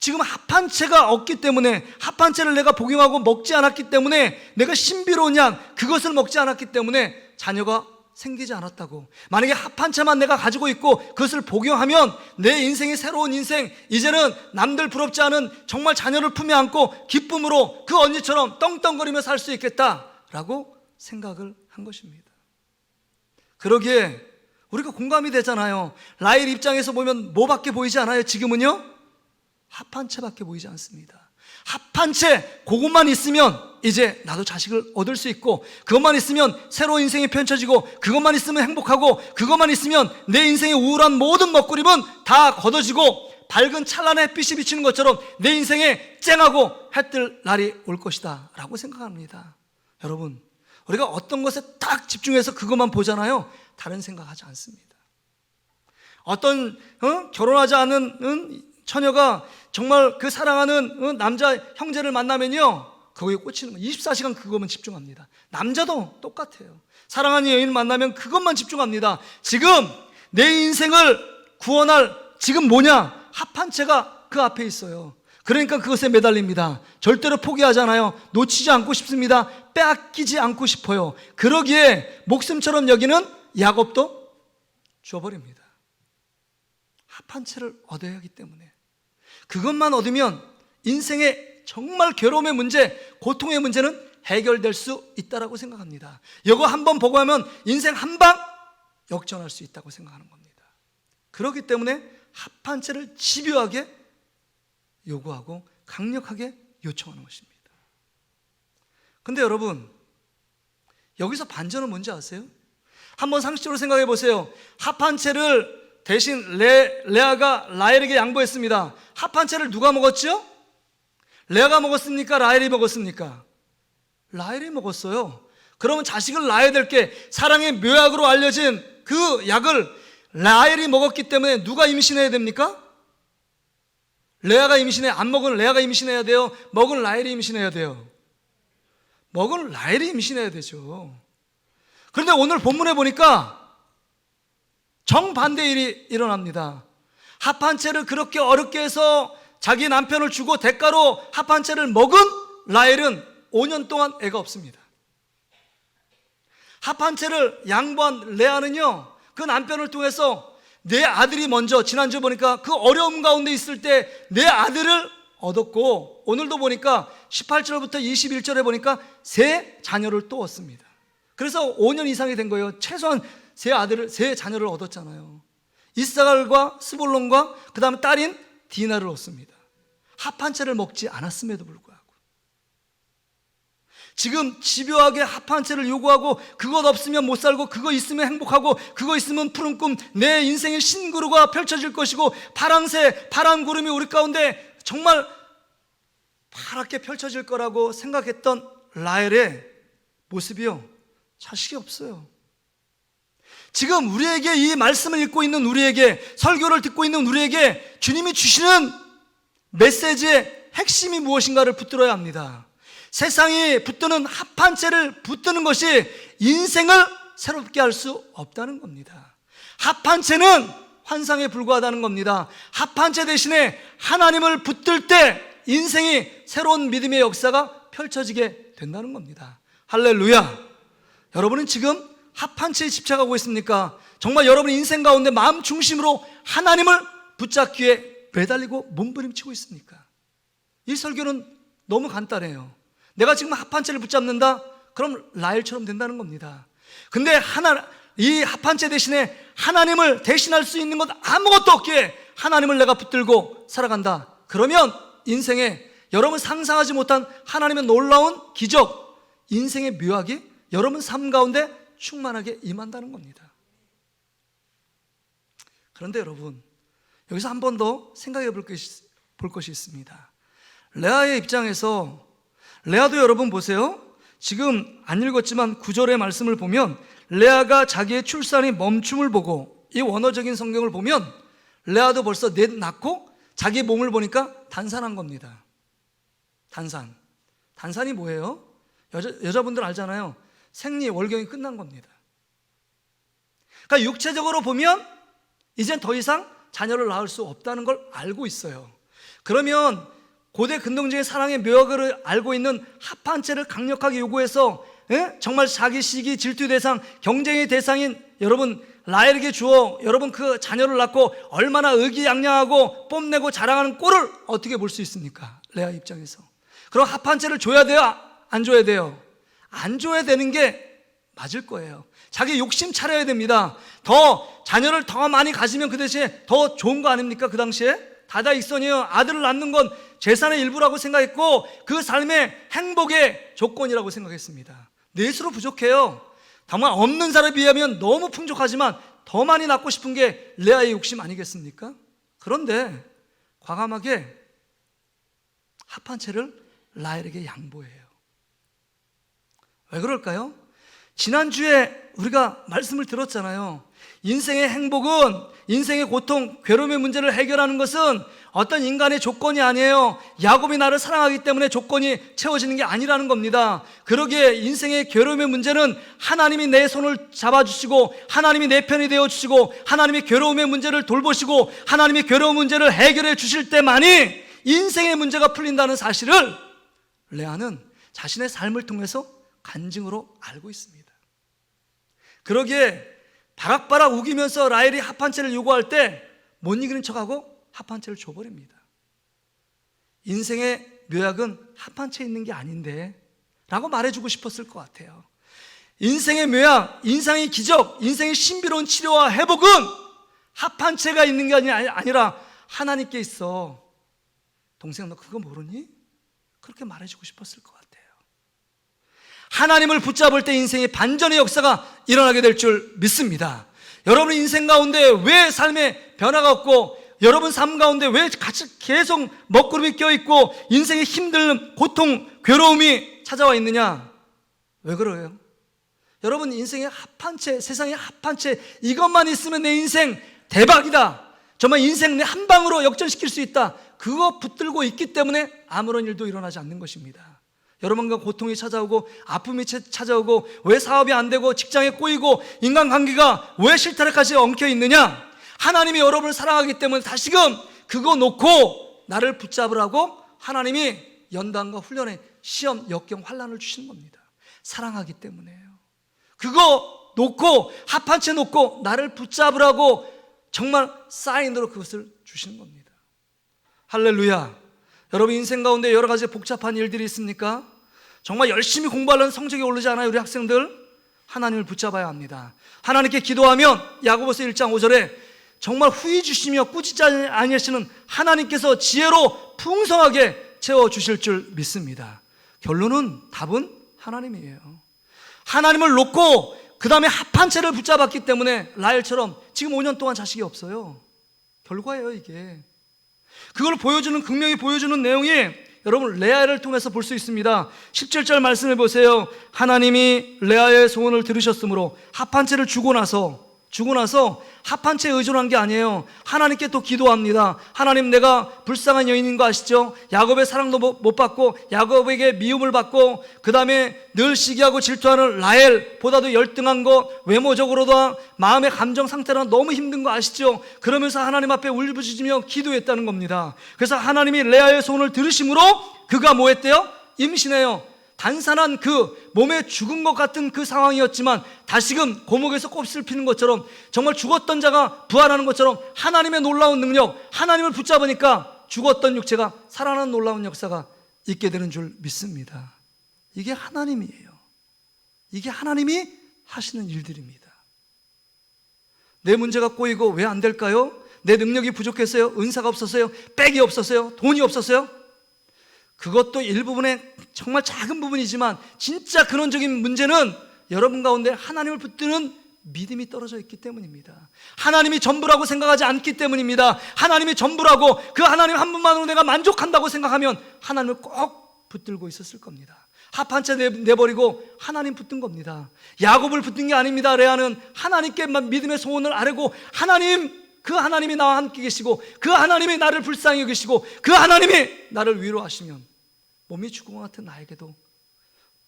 [SPEAKER 6] 지금 합 한 채가 없기 때문에 합 한 채를 내가 복용하고 먹지 않았기 때문에 내가 신비로운 약 그것을 먹지 않았기 때문에 자녀가 생기지 않았다고. 만약에 합 한 채만 내가 가지고 있고 그것을 복용하면 내 인생이 새로운 인생, 이제는 남들 부럽지 않은 정말 자녀를 품에 안고 기쁨으로 그 언니처럼 떵떵거리며 살 수 있겠다라고 생각을 한 것입니다. 그러기에 우리가 공감이 되잖아요. 라헬 입장에서 보면 뭐밖에 보이지 않아요? 지금은요 합 한 채밖에 보이지 않습니다. 합 한 채 그것만 있으면 이제 나도 자식을 얻을 수 있고 그것만 있으면 새로운 인생이 펼쳐지고 그것만 있으면 행복하고 그것만 있으면 내 인생의 우울한 모든 먹구름은 다 걷어지고 밝은 찬란한 햇빛이 비치는 것처럼 내 인생에 쨍하고 해뜰 날이 올 것이다 라고 생각합니다. 여러분, 우리가 어떤 것에 딱 집중해서 그것만 보잖아요. 다른 생각하지 않습니다. 어떤 결혼하지 않은 처녀가 정말 그 사랑하는 남자 형제를 만나면요 거기에 꽂히는 거 24시간 그것만 집중합니다. 남자도 똑같아요. 사랑하는 여인을 만나면 그것만 집중합니다. 지금 내 인생을 구원할 지금 뭐냐? 합 한 채가 그 앞에 있어요. 그러니까 그것에 매달립니다. 절대로 포기하잖아요. 놓치지 않고 싶습니다. 빼앗기지 않고 싶어요. 그러기에 목숨처럼 여기는 야곱도 줘버립니다. 합 한 채를 얻어야 하기 때문에 그것만 얻으면 인생의 정말 괴로움의 문제, 고통의 문제는 해결될 수 있다라고 생각합니다. 이거 한번 보고 하면 인생 한방 역전할 수 있다고 생각하는 겁니다. 그렇기 때문에 합한 채를 집요하게 요구하고 강력하게 요청하는 것입니다. 근데 여러분, 여기서 반전은 뭔지 아세요? 한번 상식적으로 생각해 보세요. 합한 채를 대신 레아가 라헬에게 양보했습니다. 합한 채를 누가 먹었죠? 레아가 먹었습니까? 라헬이 먹었습니까? 라헬이 먹었어요. 그러면 자식을 낳아야 될 게 사랑의 묘약으로 알려진 그 약을 라헬이 먹었기 때문에 누가 임신해야 됩니까? 레아가 안 먹은 레아가 임신해야 돼요? 먹은 라헬이 임신해야 돼요? 먹은 라헬이 임신해야 되죠. 그런데 오늘 본문에 보니까 정반대 일이 일어납니다. 합한 채를 그렇게 어렵게 해서 자기 남편을 주고 대가로 합한 채를 먹은 라헬은 5년 동안 애가 없습니다. 합한 채를 양보한 레아는요, 그 남편을 통해서 내 아들이 먼저, 지난주 보니까 그 어려움 가운데 있을 때 내 아들을 얻었고, 오늘도 보니까 18절부터 21절에 보니까 세 자녀를 또 얻습니다. 그래서 5년 이상이 된 거예요. 최소한 세 자녀를 얻었잖아요. 이스라엘과 스볼론과 그 다음에 딸인 디나를 얻습니다. 합한 채를 먹지 않았음에도 불구하고 지금 집요하게 합한 채를 요구하고, 그것 없으면 못 살고, 그거 있으면 행복하고, 그거 있으면 푸른 꿈, 내 인생의 신구루가 펼쳐질 것이고, 파란 구름이 우리 가운데 정말 파랗게 펼쳐질 거라고 생각했던 라헬의 모습이요, 자식이 없어요. 지금 우리에게 이 말씀을 읽고 있는 우리에게, 설교를 듣고 있는 우리에게 주님이 주시는 메시지의 핵심이 무엇인가를 붙들어야 합니다. 세상이 붙드는 합한 채를 붙드는 것이 인생을 새롭게 할 수 없다는 겁니다. 합한 채는 환상에 불과하다는 겁니다. 합한 채 대신에 하나님을 붙들 때 인생이 새로운 믿음의 역사가 펼쳐지게 된다는 겁니다. 할렐루야. 여러분은 지금 합한 채에 집착하고 있습니까? 정말 여러분 인생 가운데 마음 중심으로 하나님을 붙잡기에 매달리고 몸부림치고 있습니까? 이 설교는 너무 간단해요. 내가 지금 합한 채를 붙잡는다? 그럼 라헬처럼 된다는 겁니다. 근데 이 합한 채 대신에 하나님을 대신할 수 있는 것 아무것도 없기에 하나님을 내가 붙들고 살아간다. 그러면 인생에 여러분 상상하지 못한 하나님의 놀라운 기적, 인생의 묘학이 여러분 삶 가운데 충만하게 임한다는 겁니다. 그런데 여러분, 여기서 한 번 더 생각해 볼 것이 있습니다. 레아의 입장에서, 레아도 여러분 보세요. 지금 안 읽었지만 9절의 말씀을 보면 레아가 자기의 출산이 멈춤을 보고, 이 원어적인 성경을 보면 레아도 벌써 넷 낳고 자기 몸을 보니까 단산한 겁니다. 단산이 뭐예요? 여자분들 알잖아요. 생리 월경이 끝난 겁니다. 그러니까 육체적으로 보면 이젠 더 이상 자녀를 낳을 수 없다는 걸 알고 있어요. 그러면 고대 근동적인 사랑의 묘약을 알고 있는 합한 채를 강력하게 요구해서 정말 자기 시기 질투 대상, 경쟁의 대상인 여러분 라헬에게 주어 여러분 그 자녀를 낳고 얼마나 의기양양하고 뽐내고 자랑하는 꼴을 어떻게 볼 수 있습니까? 레아 입장에서. 그럼 합한 채를 줘야 돼요? 안 줘야 돼요? 안 줘야 되는 게 맞을 거예요. 자기 욕심 차려야 됩니다. 더 자녀를 더 많이 가지면 그 대신에 더 좋은 거 아닙니까? 그 당시에 다다익선이요, 아들을 낳는 건 재산의 일부라고 생각했고 그 삶의 행복의 조건이라고 생각했습니다. 넷으로 부족해요. 다만 없는 사람에 비하면 너무 풍족하지만 더 많이 낳고 싶은 게 레아의 욕심 아니겠습니까? 그런데 과감하게 합한 채를 라헬에게 양보해요. 왜 그럴까요? 지난주에 우리가 말씀을 들었잖아요. 인생의 행복은, 인생의 고통, 괴로움의 문제를 해결하는 것은 어떤 인간의 조건이 아니에요. 야곱이 나를 사랑하기 때문에 조건이 채워지는 게 아니라는 겁니다. 그러기에 인생의 괴로움의 문제는 하나님이 내 손을 잡아주시고 하나님이 내 편이 되어주시고 하나님이 괴로움의 문제를 돌보시고 하나님이 괴로운 문제를 해결해 주실 때만이 인생의 문제가 풀린다는 사실을 레아는 자신의 삶을 통해서 간증으로 알고 있습니다. 그러기에 바락바락 우기면서 라헬이 합한 채를 요구할 때 못 이기는 척하고 합한 채를 줘버립니다. 인생의 묘약은 합한 채 있는 게 아닌데 라고 말해주고 싶었을 것 같아요. 인생의 묘약, 인생의 기적, 인생의 신비로운 치료와 회복은 합한 채가 있는 게 아니라 하나님께 있어. 동생, 너 그거 모르니? 그렇게 말해주고 싶었을 것 같아요. 하나님을 붙잡을 때 인생의 반전의 역사가 일어나게 될 줄 믿습니다. 여러분 인생 가운데 왜 삶에 변화가 없고, 여러분 삶 가운데 왜 같이 계속 먹구름이 껴있고 인생의 힘듦, 고통, 괴로움이 찾아와 있느냐? 왜 그래요? 여러분 인생의 합한 채, 세상의 합한 채, 이것만 있으면 내 인생 대박이다, 정말 인생 내 한 방으로 역전시킬 수 있다, 그거 붙들고 있기 때문에 아무런 일도 일어나지 않는 것입니다. 여러분과 고통이 찾아오고 아픔이 찾아오고 왜 사업이 안 되고 직장에 꼬이고 인간관계가 왜 실타래까지 엉켜 있느냐? 하나님이 여러분을 사랑하기 때문에 다시금 그거 놓고 나를 붙잡으라고 하나님이 연단과 훈련에 시험, 역경, 환난을 주시는 겁니다. 사랑하기 때문에요. 그거 놓고, 합한 채 놓고 나를 붙잡으라고 정말 사인으로 그것을 주시는 겁니다. 할렐루야. 여러분 인생 가운데 여러 가지 복잡한 일들이 있습니까? 정말 열심히 공부하려는 성적이 오르지 않아요, 우리 학생들? 하나님을 붙잡아야 합니다. 하나님께 기도하면 야고보서 1장 5절에 정말 후히 주시며 꾸짖지 아니하시는 하나님께서 지혜로 풍성하게 채워주실 줄 믿습니다. 결론은, 답은 하나님이에요. 하나님을 놓고 그 다음에 합한 채를 붙잡았기 때문에 라헬처럼 지금 5년 동안 자식이 없어요. 결과예요, 이게. 그걸 보여주는, 극명히 보여주는 내용이 여러분 레아를 통해서 볼 수 있습니다. 17절 말씀을 보세요. 하나님이 레아의 소원을 들으셨으므로 합한 채를 주고 나서 합한 채에 의존한 게 아니에요. 하나님께 또 기도합니다. 하나님, 내가 불쌍한 여인인 거 아시죠? 야곱의 사랑도 못 받고 야곱에게 미움을 받고 그 다음에 늘 시기하고 질투하는 라헬보다도 열등한 거, 외모적으로도 마음의 감정 상태랑 너무 힘든 거 아시죠? 그러면서 하나님 앞에 울부짖으며 기도했다는 겁니다. 그래서 하나님이 레아의 소원을 들으심으로 그가 뭐 했대요? 임신해요. 단산한 그 몸에 죽은 것 같은 그 상황이었지만 다시금 고목에서 곱슬 피는 것처럼, 정말 죽었던 자가 부활하는 것처럼 하나님의 놀라운 능력, 하나님을 붙잡으니까 죽었던 육체가 살아나는 놀라운 역사가 있게 되는 줄 믿습니다. 이게 하나님이에요. 이게 하나님이 하시는 일들입니다. 내 문제가 꼬이고 왜 안 될까요? 내 능력이 부족했어요? 은사가 없었어요? 백이 없었어요? 돈이 없었어요? 그것도 일부분의 정말 작은 부분이지만 진짜 근원적인 문제는 여러분 가운데 하나님을 붙드는 믿음이 떨어져 있기 때문입니다. 하나님이 전부라고 생각하지 않기 때문입니다. 하나님이 전부라고, 그 하나님 한 분만으로 내가 만족한다고 생각하면 하나님을 꼭 붙들고 있었을 겁니다. 합한 채 내버리고 하나님 붙든 겁니다. 야곱을 붙든 게 아닙니다. 레아는 하나님께만 믿음의 소원을 아뢰고, 그 하나님이 나와 함께 계시고, 그 하나님이 나를 불쌍히 여기시고, 그 하나님이 나를 위로하시면 몸이 죽은 것 같은 나에게도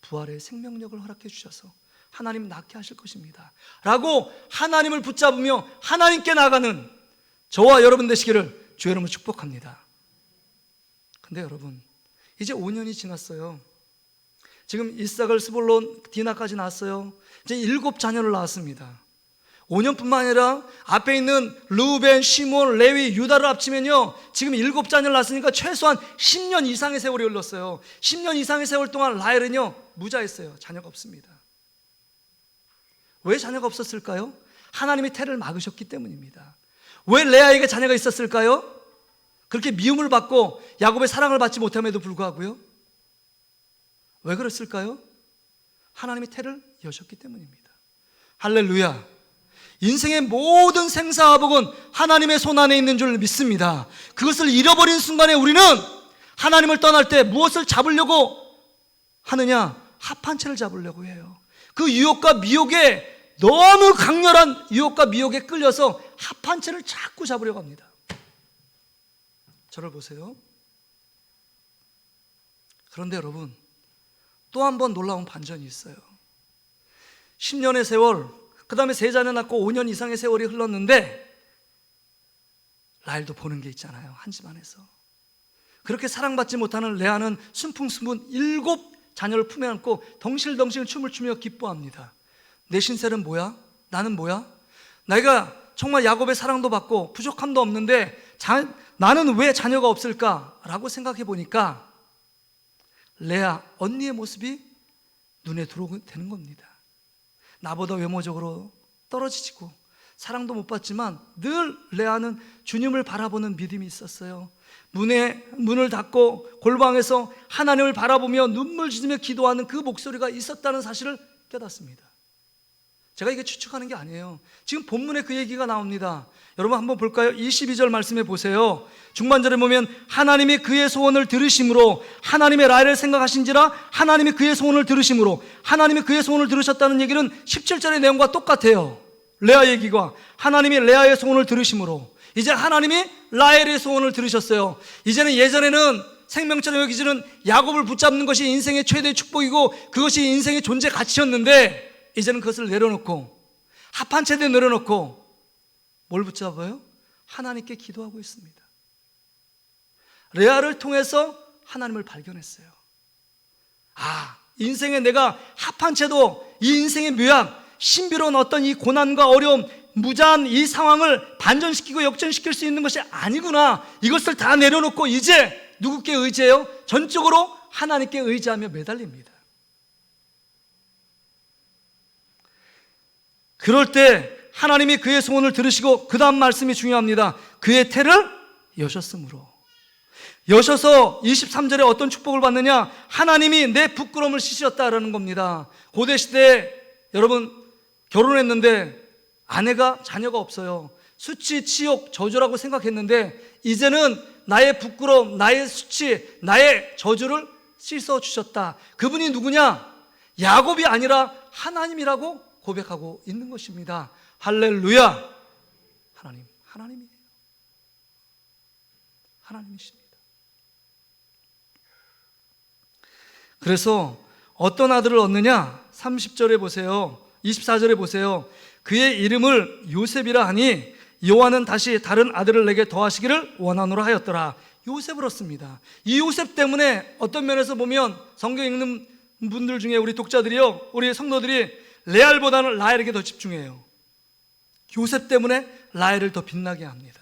[SPEAKER 6] 부활의 생명력을 허락해 주셔서 하나님 낫게 하실 것입니다 라고 하나님을 붙잡으며 하나님께 나가는 저와 여러분 되시기를 주의 이름으로 축복합니다. 근데 여러분, 이제 5년이 지났어요. 지금 이삭을, 스불론, 디나까지 낳았어요. 이제 7자녀를 낳았습니다. 5년뿐만 아니라 앞에 있는 르우벤, 시몬, 레위, 유다를 합치면요, 지금 7자녀를 낳았으니까 최소한 10년 이상의 세월이 흘렀어요. 10년 이상의 세월 동안 라헬은요 무자했어요. 자녀가 없습니다. 왜 자녀가 없었을까요? 하나님이 태를 막으셨기 때문입니다. 왜 레아에게 자녀가 있었을까요? 그렇게 미움을 받고 야곱의 사랑을 받지 못함에도 불구하고요. 왜 그랬을까요? 하나님이 태를 여셨기 때문입니다. 할렐루야. 인생의 모든 생사화복은 하나님의 손 안에 있는 줄 믿습니다. 그것을 잃어버린 순간에 우리는 하나님을 떠날 때 무엇을 잡으려고 하느냐? 합한 채를 잡으려고 해요. 그 유혹과 미혹에, 너무 강렬한 유혹과 미혹에 끌려서 합한 채를 자꾸 잡으려고 합니다. 저를 보세요. 그런데 여러분, 또 한 번 놀라운 반전이 있어요. 10년의 세월, 그 다음에 3자녀 낳고 5년 이상의 세월이 흘렀는데 라헬도 보는 게 있잖아요. 한 집안에서 그렇게 사랑받지 못하는 레아는 순풍순분 7자녀를 품에 안고 덩실덩실 춤을 추며 기뻐합니다. 내 신세는 뭐야? 나는 뭐야? 내가 정말 야곱의 사랑도 받고 부족함도 없는데 나는 왜 자녀가 없을까? 라고 생각해 보니까 레아 언니의 모습이 눈에 들어오게 되는 겁니다. 나보다 외모적으로 떨어지고 사랑도 못 받지만 늘 레아는 주님을 바라보는 믿음이 있었어요. 문을 닫고 골방에서 하나님을 바라보며 눈물 지으며 기도하는 그 목소리가 있었다는 사실을 깨닫습니다. 제가 이게 추측하는 게 아니에요. 지금 본문에 그 얘기가 나옵니다. 여러분 한번 볼까요? 22절 말씀해 보세요. 중반절에 보면 하나님이 그의 소원을 들으심으로, 하나님의 라헬을 생각하신지라 하나님이 그의 소원을 들으심으로, 하나님이 그의 소원을 들으셨다는 얘기는 17절의 내용과 똑같아요. 레아 얘기가 하나님이 레아의 소원을 들으심으로, 이제 하나님이 라헬의 소원을 들으셨어요. 이제는 예전에는 생명처럼 여기지는 야곱을 붙잡는 것이 인생의 최대의 축복이고 그것이 인생의 존재 가치였는데, 이제는 그것을 내려놓고 합한 채대 내려놓고 뭘 붙잡아요? 하나님께 기도하고 있습니다. 레아를 통해서 하나님을 발견했어요. 인생에 내가 합한 채도 이 인생의 묘약, 신비로운 어떤 이 고난과 어려움, 무자한 이 상황을 반전시키고 역전시킬 수 있는 것이 아니구나. 이것을 다 내려놓고 이제 누구께 의지해요? 전적으로 하나님께 의지하며 매달립니다. 그럴 때 하나님이 그의 소원을 들으시고 그 다음 말씀이 중요합니다. 그의 태를 여셨으므로. 여셔서 23절에 어떤 축복을 받느냐? 하나님이 내 부끄러움을 씻으셨다라는 겁니다. 고대 시대에 여러분 결혼했는데 아내가 자녀가 없어요. 수치, 치욕, 저주라고 생각했는데 이제는 나의 부끄러움, 나의 수치, 나의 저주를 씻어주셨다. 그분이 누구냐? 야곱이 아니라 하나님이라고 고백하고 있는 것입니다. 할렐루야. 하나님이에요. 하나님이십니다. 그래서 어떤 아들을 얻느냐? 30절에 보세요. 24절에 보세요. 그의 이름을 요셉이라 하니 여호와는 다시 다른 아들을 내게 더하시기를 원하노라 하였더라. 요셉을 얻습니다. 이 요셉 때문에 어떤 면에서 보면 성경 읽는 분들 중에 우리 독자들이요, 우리 성도들이 레알보다는 라헬에게 더 집중해요. 요셉 때문에 라헬을 더 빛나게 합니다.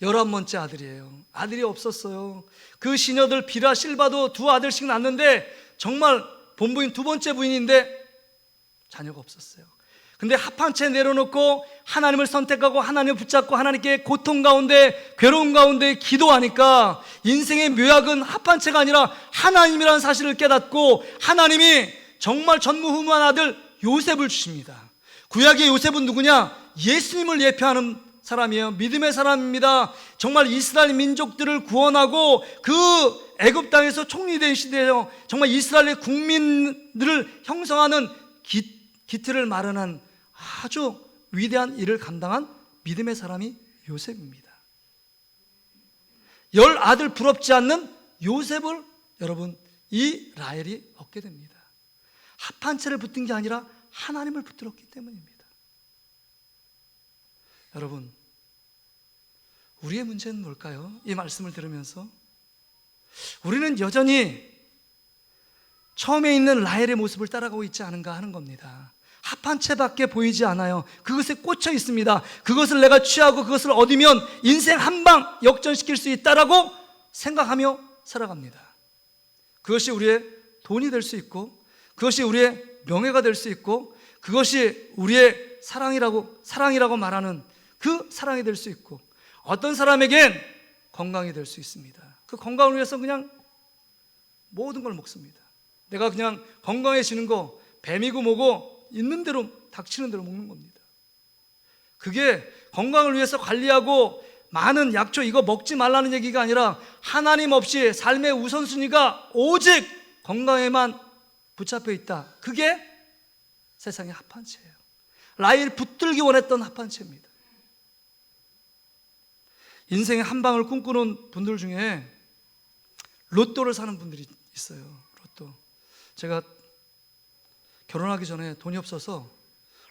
[SPEAKER 6] 11번째 아들이에요. 아들이 없었어요. 그 시녀들 비라 실바도 두 아들씩 낳는데 정말 본부인 두 번째 부인인데 자녀가 없었어요. 근데 합한 채 내려놓고 하나님을 선택하고 하나님을 붙잡고 하나님께 고통 가운데 괴로움 가운데 기도하니까 인생의 묘약은 합한 채가 아니라 하나님이라는 사실을 깨닫고 하나님이 정말 전무후무한 아들 요셉을 주십니다. 구약의 요셉은 누구냐? 예수님을 예표하는 사람이에요. 믿음의 사람입니다. 정말 이스라엘 민족들을 구원하고 그 애굽 땅에서 총리된 시대에요, 정말 이스라엘의 국민들을 형성하는 기틀을 마련한 아주 위대한 일을 감당한 믿음의 사람이 요셉입니다. 10아들 부럽지 않는 요셉을 여러분 이 라헬이 얻게 됩니다. 합한 채를 붙든 게 아니라 하나님을 붙들었기 때문입니다. 여러분, 우리의 문제는 뭘까요? 이 말씀을 들으면서 우리는 여전히 처음에 있는 라헬의 모습을 따라가고 있지 않은가 하는 겁니다. 합한 채밖에 보이지 않아요. 그것에 꽂혀 있습니다. 그것을 내가 취하고 그것을 얻으면 인생 한방 역전시킬 수 있다라고 생각하며 살아갑니다. 그것이 우리의 돈이 될 수 있고, 그것이 우리의 명예가 될 수 있고, 그것이 우리의 사랑이라고 말하는 그 사랑이 될 수 있고, 어떤 사람에겐 건강이 될 수 있습니다. 그 건강을 위해서 그냥 모든 걸 먹습니다. 내가 그냥 건강해지는 거, 뱀이고 뭐고 있는 대로 닥치는 대로 먹는 겁니다. 그게 건강을 위해서 관리하고 많은 약초 이거 먹지 말라는 얘기가 아니라 하나님 없이 삶의 우선순위가 오직 건강에만 붙잡혀 있다. 그게 세상의 합한 채예요. 라헬 붙들기 원했던 합한 채입니다. 인생의 한 방을 꿈꾸는 분들 중에 로또를 사는 분들이 있어요. 로또. 제가 결혼하기 전에 돈이 없어서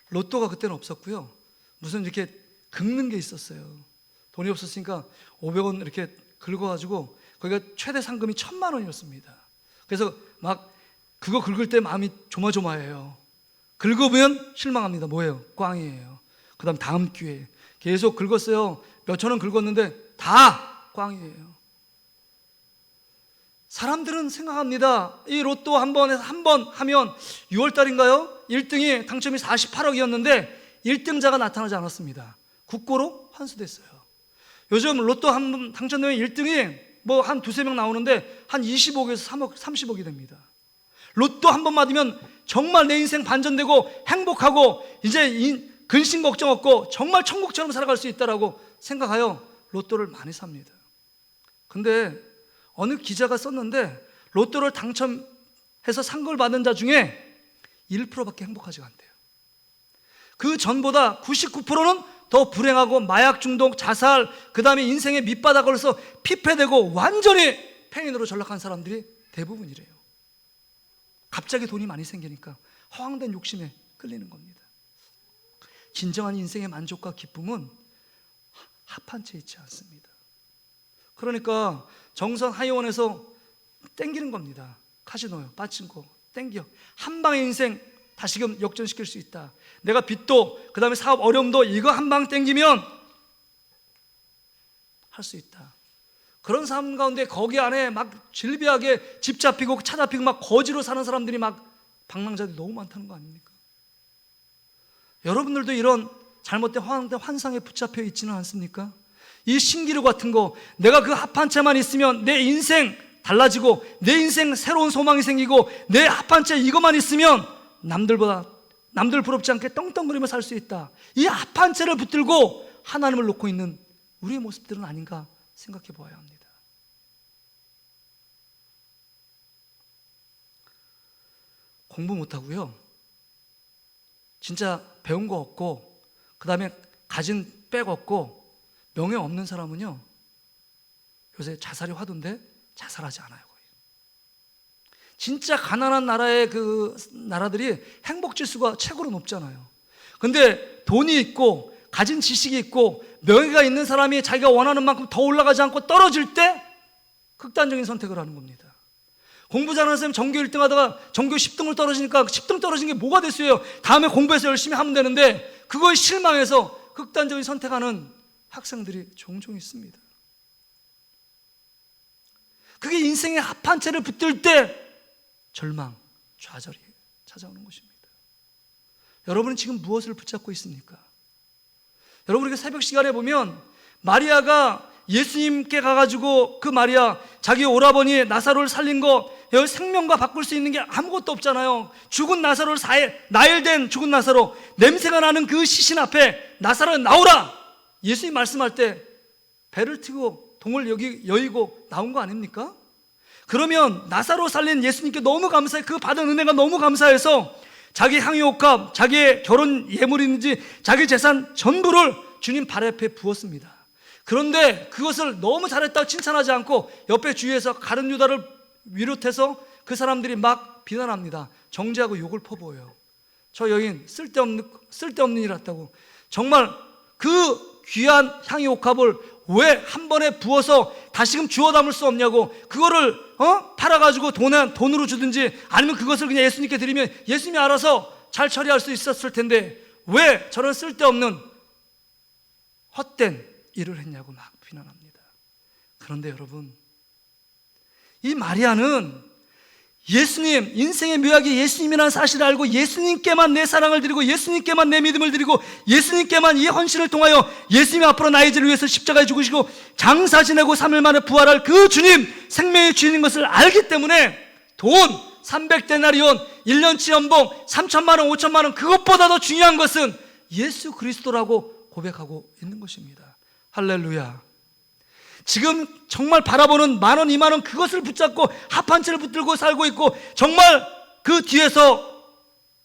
[SPEAKER 6] 로또가 그때는 없었고요. 무슨 이렇게 긁는 게 있었어요. 돈이 없었으니까 500원 이렇게 긁어가지고 거기가 최대 상금이 1,000만 원이었습니다. 그래서 막 그거 긁을 때 마음이 조마조마해요. 긁어보면 실망합니다. 뭐예요? 꽝이에요. 그 다음 다음 기회에 계속 긁었어요. 몇천 원 긁었는데 다 꽝이에요. 사람들은 생각합니다. 이 로또 한 번 하면 6월달인가요? 1등이 당첨이 48억이었는데 1등자가 나타나지 않았습니다. 국고로 환수됐어요. 요즘 로또 한 번 당첨되면 1등이 뭐 한 두세 명 나오는데 한 20억에서 3억, 30억이 됩니다. 로또 한 번 맞으면 정말 내 인생 반전되고 행복하고 이제 근심 걱정 없고 정말 천국처럼 살아갈 수 있다라고 생각하여 로또를 많이 삽니다. 근데 어느 기자가 썼는데 로또를 당첨해서 상금을 받은 자 중에 1%밖에 행복하지가 않대요. 그 전보다 99%는 더 불행하고 마약 중독, 자살, 그 다음에 인생의 밑바닥을 해서 피폐되고 완전히 폐인으로 전락한 사람들이 대부분이래요. 갑자기 돈이 많이 생기니까 허황된 욕심에 끌리는 겁니다. 진정한 인생의 만족과 기쁨은 합한 채 있지 않습니다. 그러니까 정선 하이원에서 땡기는 겁니다. 카지노요, 빠친코, 땡겨. 한 방에 인생 다시금 역전시킬 수 있다. 내가 빚도, 그 다음에 사업 어려움도 이거 한 방 땡기면 할 수 있다. 그런 삶 가운데 거기 안에 막 질비하게 집 잡히고 차 잡히고 막 거지로 사는 사람들이 막 방랑자들이 너무 많다는 거 아닙니까? 여러분들도 이런 잘못된 허황된 환상에 붙잡혀 있지는 않습니까? 이 신기루 같은 거, 내가 그 합한 채만 있으면 내 인생 달라지고 내 인생 새로운 소망이 생기고 내 합한 채 이것만 있으면 남들 부럽지 않게 떵떵거리며 살 수 있다. 이 합한 채를 붙들고 하나님을 놓고 있는 우리의 모습들은 아닌가 생각해 보아야 합니다. 공부 못하고요, 진짜 배운 거 없고 그 다음에 가진 백 없고 명예 없는 사람은요, 요새 자살이 화두인데 자살하지 않아요. 거의. 진짜 가난한 나라의 그 나라들이 행복 지수가 최고로 높잖아요. 근데 돈이 있고 가진 지식이 있고 명예가 있는 사람이 자기가 원하는 만큼 더 올라가지 않고 떨어질 때 극단적인 선택을 하는 겁니다. 공부 잘하는 사람이 전교 1등 하다가 전교 10등을 떨어지니까 10등 떨어진 게 뭐가 됐어요? 다음에 공부해서 열심히 하면 되는데 그거에 실망해서 극단적인 선택하는 학생들이 종종 있습니다. 그게 인생의 합한 채를 붙들 때 절망, 좌절이 찾아오는 것입니다. 여러분은 지금 무엇을 붙잡고 있습니까? 여러분, 우리가 새벽 시간에 보면 마리아가 예수님께 가가지고 그 마리아, 자기 오라버니 나사로를 살린 거, 여기 생명과 바꿀 수 있는 게 아무것도 없잖아요. 죽은 나사로를 나일된 죽은 나사로, 냄새가 나는 그 시신 앞에 나사로 나오라! 예수님 말씀할 때 배를 트고 동을 여의고 나온 거 아닙니까? 그러면 나사로 살린 예수님께 너무 감사해, 그 받은 은혜가 너무 감사해서 자기 향유옥합, 자기의 결혼 예물인지 자기 재산 전부를 주님 발 앞에 부었습니다. 그런데 그것을 너무 잘했다고 칭찬하지 않고 옆에 주위에서 가룟 유다를 비롯해서 그 사람들이 막 비난합니다. 정죄하고 욕을 퍼부어요. 저 여인 쓸데없는 일 했다고. 정말 그 귀한 향유옥합을 왜 한 번에 부어서 다시금 주워 담을 수 없냐고. 그거를 팔아가지고 돈으로 주든지 아니면 그것을 그냥 예수님께 드리면 예수님이 알아서 잘 처리할 수 있었을 텐데 왜 저런 쓸데없는 헛된 일을 했냐고 막 비난합니다. 그런데 여러분, 이 마리아는 예수님, 인생의 묘약이 예수님이라는 사실을 알고 예수님께만 내 사랑을 드리고 예수님께만 내 믿음을 드리고 예수님께만 이 헌신을 통하여 예수님 앞으로 나의 죄를 위해서 십자가에 죽으시고 장사 지내고 3일 만에 부활할 그 주님, 생명의 주인인 것을 알기 때문에 돈 300데나리온, 1년치 연봉 3천만 원, 5천만 원, 그것보다 더 중요한 것은 예수 그리스도라고 고백하고 있는 것입니다. 할렐루야. 지금 정말 바라보는 10,000원, 20,000원 그것을 붙잡고 합한 채를 붙들고 살고 있고 정말 그 뒤에서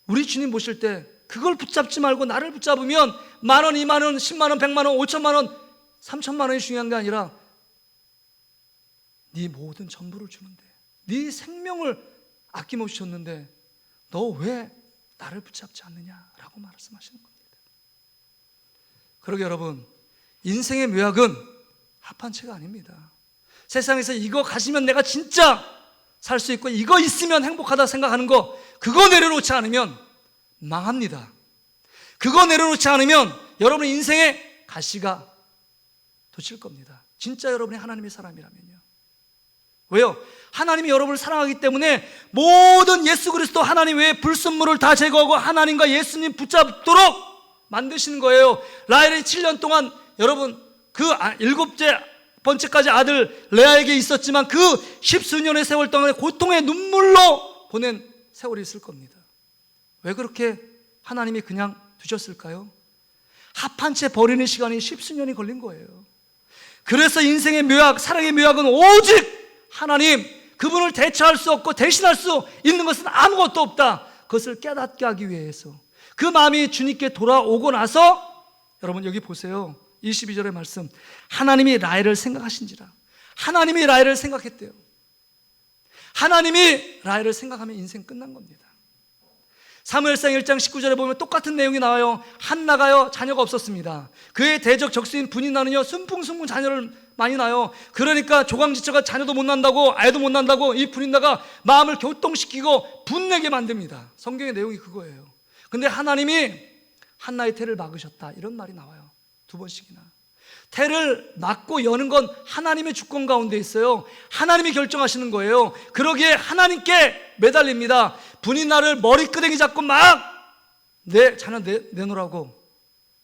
[SPEAKER 6] 우리 주님 보실 때 그걸 붙잡지 말고 나를 붙잡으면 10,000원, 20,000원, 100,000원, 100만 원, 5천만 원, 3천만 원이 중요한 게 아니라 네 모든 전부를 주는데, 네 생명을 아낌없이 줬는데 너 왜 나를 붙잡지 않느냐라고 말씀하시는 겁니다. 그러게 여러분, 인생의 묘약은 합한 채가 아닙니다. 세상에서 이거 가지면 내가 진짜 살 수 있고 이거 있으면 행복하다 생각하는 거, 그거 내려놓지 않으면 망합니다. 그거 내려놓지 않으면 여러분 인생에 가시가 돋칠 겁니다. 진짜 여러분이 하나님의 사람이라면요. 왜요? 하나님이 여러분을 사랑하기 때문에 모든 예수 그리스도 하나님 외에 불순물을 다 제거하고 하나님과 예수님 붙잡도록 만드시는 거예요. 라헬이 7년 동안 여러분 그 7번째까지 아들 레아에게 있었지만 그 10수년의 세월 동안에 고통의 눈물로 보낸 세월이 있을 겁니다. 왜 그렇게 하나님이 그냥 두셨을까요? 합한 채 버리는 시간이 10수년이 걸린 거예요. 그래서 인생의 묘약, 사랑의 묘약은 오직 하나님, 그분을 대처할 수 없고 대신할 수 있는 것은 아무것도 없다. 그것을 깨닫게 하기 위해서 그 마음이 주님께 돌아오고 나서 여러분 여기 보세요. 22절의 말씀, 하나님이 라헬을 생각하신지라. 하나님이 라헬을 생각했대요. 하나님이 라헬을 생각하면 인생 끝난 겁니다. 사무엘상 1장 19절에 보면 똑같은 내용이 나와요. 한나가요 자녀가 없었습니다. 그의 대적 적수인 분인나는요 순풍순풍 자녀를 많이 낳아요. 그러니까 조강지처가 자녀도 못 난다고, 아이도 못 난다고 이 분인나가 마음을 교통시키고 분내게 만듭니다. 성경의 내용이 그거예요. 근데 하나님이 한나의 태를 막으셨다, 이런 말이 나와요. 2번씩이나. 태를 막고 여는 건 하나님의 주권 가운데 있어요. 하나님이 결정하시는 거예요. 그러기에 하나님께 매달립니다. 분인나를 머리끄댕이 잡고 막 내 자녀 내놓으라고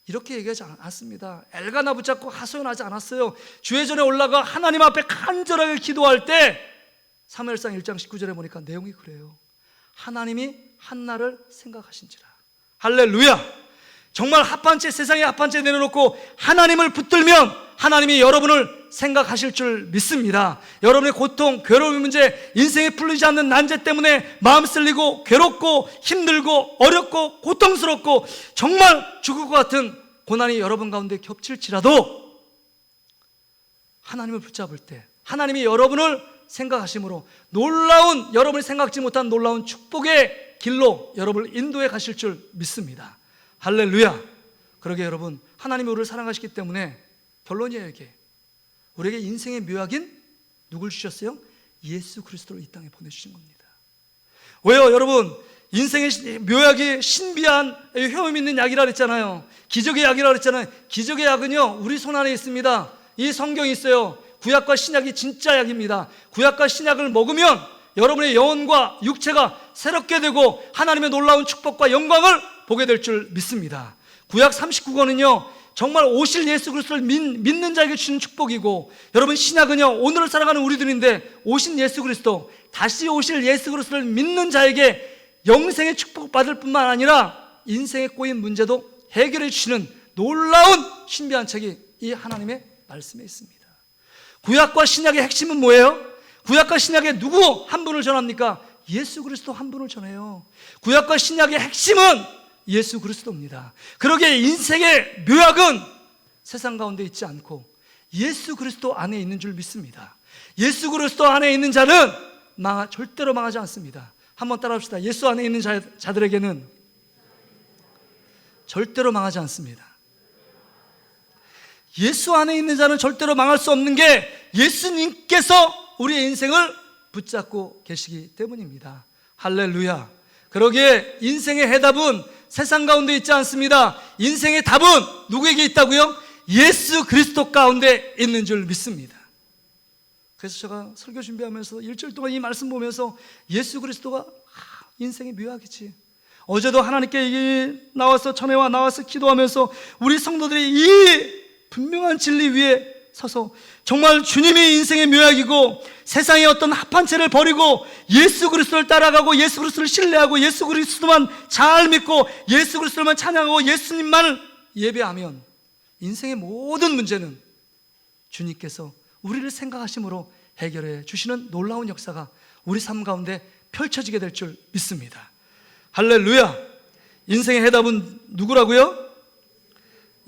[SPEAKER 6] 이렇게 얘기하지 않았습니다. 엘가나 붙잡고 하소연하지 않았어요. 주회전에 올라가 하나님 앞에 간절하게 기도할 때 사무엘상 1장 19절에 보니까 내용이 그래요. 하나님이 한나를 생각하신지라. 할렐루야. 정말 합한 채, 세상에 합한 채 내려놓고 하나님을 붙들면 하나님이 여러분을 생각하실 줄 믿습니다. 여러분의 고통, 괴로운 문제, 인생에 풀리지 않는 난제 때문에 마음 쓸리고 괴롭고 힘들고 어렵고 고통스럽고 정말 죽을 것 같은 고난이 여러분 가운데 겹칠지라도 하나님을 붙잡을 때 하나님이 여러분을 생각하심으로 놀라운, 여러분이 생각지 못한 놀라운 축복의 길로 여러분을 인도해 가실 줄 믿습니다. 할렐루야. 그러게 여러분, 하나님이 우리를 사랑하시기 때문에 결론이에요. 이게 우리에게 인생의 묘약인 누굴 주셨어요? 예수 그리스도를 이 땅에 보내주신 겁니다. 왜요? 여러분, 인생의 묘약이 신비한 효험 있는 약이라 그랬잖아요. 기적의 약이라 그랬잖아요. 기적의 약은요 우리 손 안에 있습니다. 이 성경이 있어요. 구약과 신약이 진짜 약입니다. 구약과 신약을 먹으면 여러분의 영혼과 육체가 새롭게 되고 하나님의 놀라운 축복과 영광을 보게 될 줄 믿습니다. 구약 39권은요 정말 오실 예수 그리스도를 믿는 자에게 주는 축복이고, 여러분 신약은요 오늘을 살아가는 우리들인데 오신 예수 그리스도, 다시 오실 예수 그리스도를 믿는 자에게 영생의 축복받을 뿐만 아니라 인생에 꼬인 문제도 해결해 주시는 놀라운 신비한 책이 이 하나님의 말씀에 있습니다. 구약과 신약의 핵심은 뭐예요? 구약과 신약에 누구 한 분을 전합니까? 예수 그리스도 한 분을 전해요. 구약과 신약의 핵심은 예수 그리스도입니다. 그러기에 인생의 묘약은 세상 가운데 있지 않고 예수 그리스도 안에 있는 줄 믿습니다. 예수 그리스도 안에 있는 자는 절대로 망하지 않습니다. 한번 따라합시다. 예수 안에 있는 자들에게는 절대로 망하지 않습니다. 예수 안에 있는 자는 절대로 망할 수 없는 게 예수님께서 우리의 인생을 붙잡고 계시기 때문입니다. 할렐루야. 그러기에 인생의 해답은 세상 가운데 있지 않습니다. 인생의 답은 누구에게 있다고요? 예수 그리스도 가운데 있는 줄 믿습니다. 그래서 제가 설교 준비하면서 일주일 동안 이 말씀 보면서 예수 그리스도가 인생의 묘약이지. 어제도 하나님께 나와서 전회와 나와서 기도하면서 우리 성도들이 이 분명한 진리 위에 서서 정말 주님이 인생의 묘약이고 세상의 어떤 합한 채를 버리고 예수 그리스도를 따라가고 예수 그리스도를 신뢰하고 예수 그리스도만 잘 믿고 예수 그리스도만 찬양하고 예수님만을 예배하면 인생의 모든 문제는 주님께서 우리를 생각하심으로 해결해 주시는 놀라운 역사가 우리 삶 가운데 펼쳐지게 될 줄 믿습니다. 할렐루야. 인생의 해답은 누구라고요?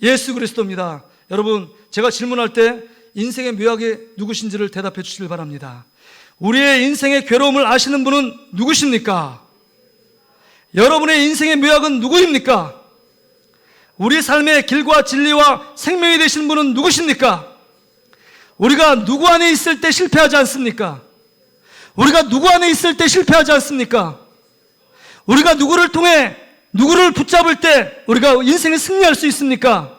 [SPEAKER 6] 예수 그리스도입니다. 여러분, 제가 질문할 때 인생의 묘약이 누구신지를 대답해 주시길 바랍니다. 우리의 인생의 괴로움을 아시는 분은 누구십니까? 여러분의 인생의 묘약은 누구입니까? 우리 삶의 길과 진리와 생명이 되신 분은 누구십니까? 우리가 누구 안에 있을 때 실패하지 않습니까? 우리가 누구 안에 있을 때 실패하지 않습니까? 우리가 누구를 통해 누구를 붙잡을 때 우리가 인생에 승리할 수 있습니까?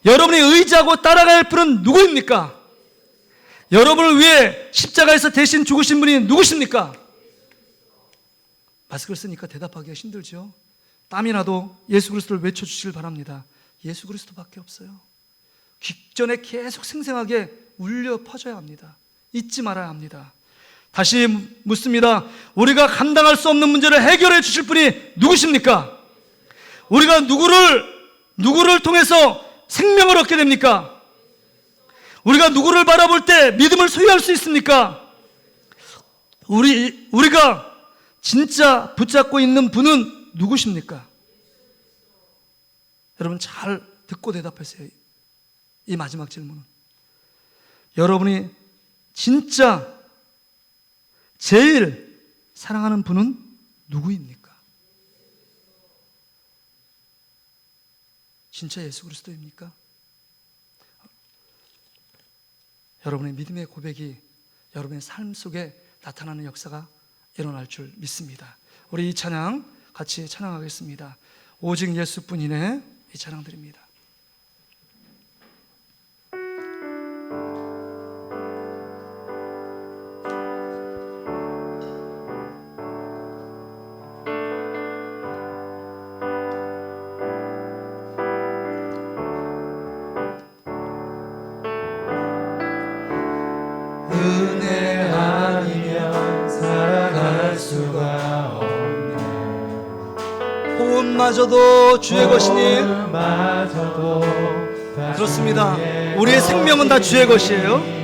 [SPEAKER 6] 여러분이 의지하고 따라갈 분은 누구입니까? 여러분을 위해 십자가에서 대신 죽으신 분이 누구십니까? 마스크를 쓰니까 대답하기가 힘들죠. 땀이 나도 예수 그리스도를 외쳐주시길 바랍니다. 예수 그리스도밖에 없어요. 귓전에 계속 생생하게 울려 퍼져야 합니다. 잊지 말아야 합니다. 다시 묻습니다. 우리가 감당할 수 없는 문제를 해결해 주실 분이 누구십니까? 우리가 누구를 통해서 생명을 얻게 됩니까? 우리가 누구를 바라볼 때 믿음을 소유할 수 있습니까? 우리가 진짜 붙잡고 있는 분은 누구십니까? 여러분 잘 듣고 대답하세요. 이 마지막 질문은. 여러분이 진짜 제일 사랑하는 분은 누구입니까? 진짜 예수 그리스도입니까? 여러분의 믿음의 고백이 여러분의 삶 속에 나타나는 역사가 일어날 줄 믿습니다. 우리 이 찬양 같이 찬양하겠습니다. 오직 예수뿐이네. 이 찬양 드립니다.
[SPEAKER 2] 은혜 아니면 살아갈 수가 없네.
[SPEAKER 6] 호흡마저도 주의 것이니.
[SPEAKER 2] 마저도
[SPEAKER 6] 그렇습니다. 우리의 생명은 다 주의 것이에요.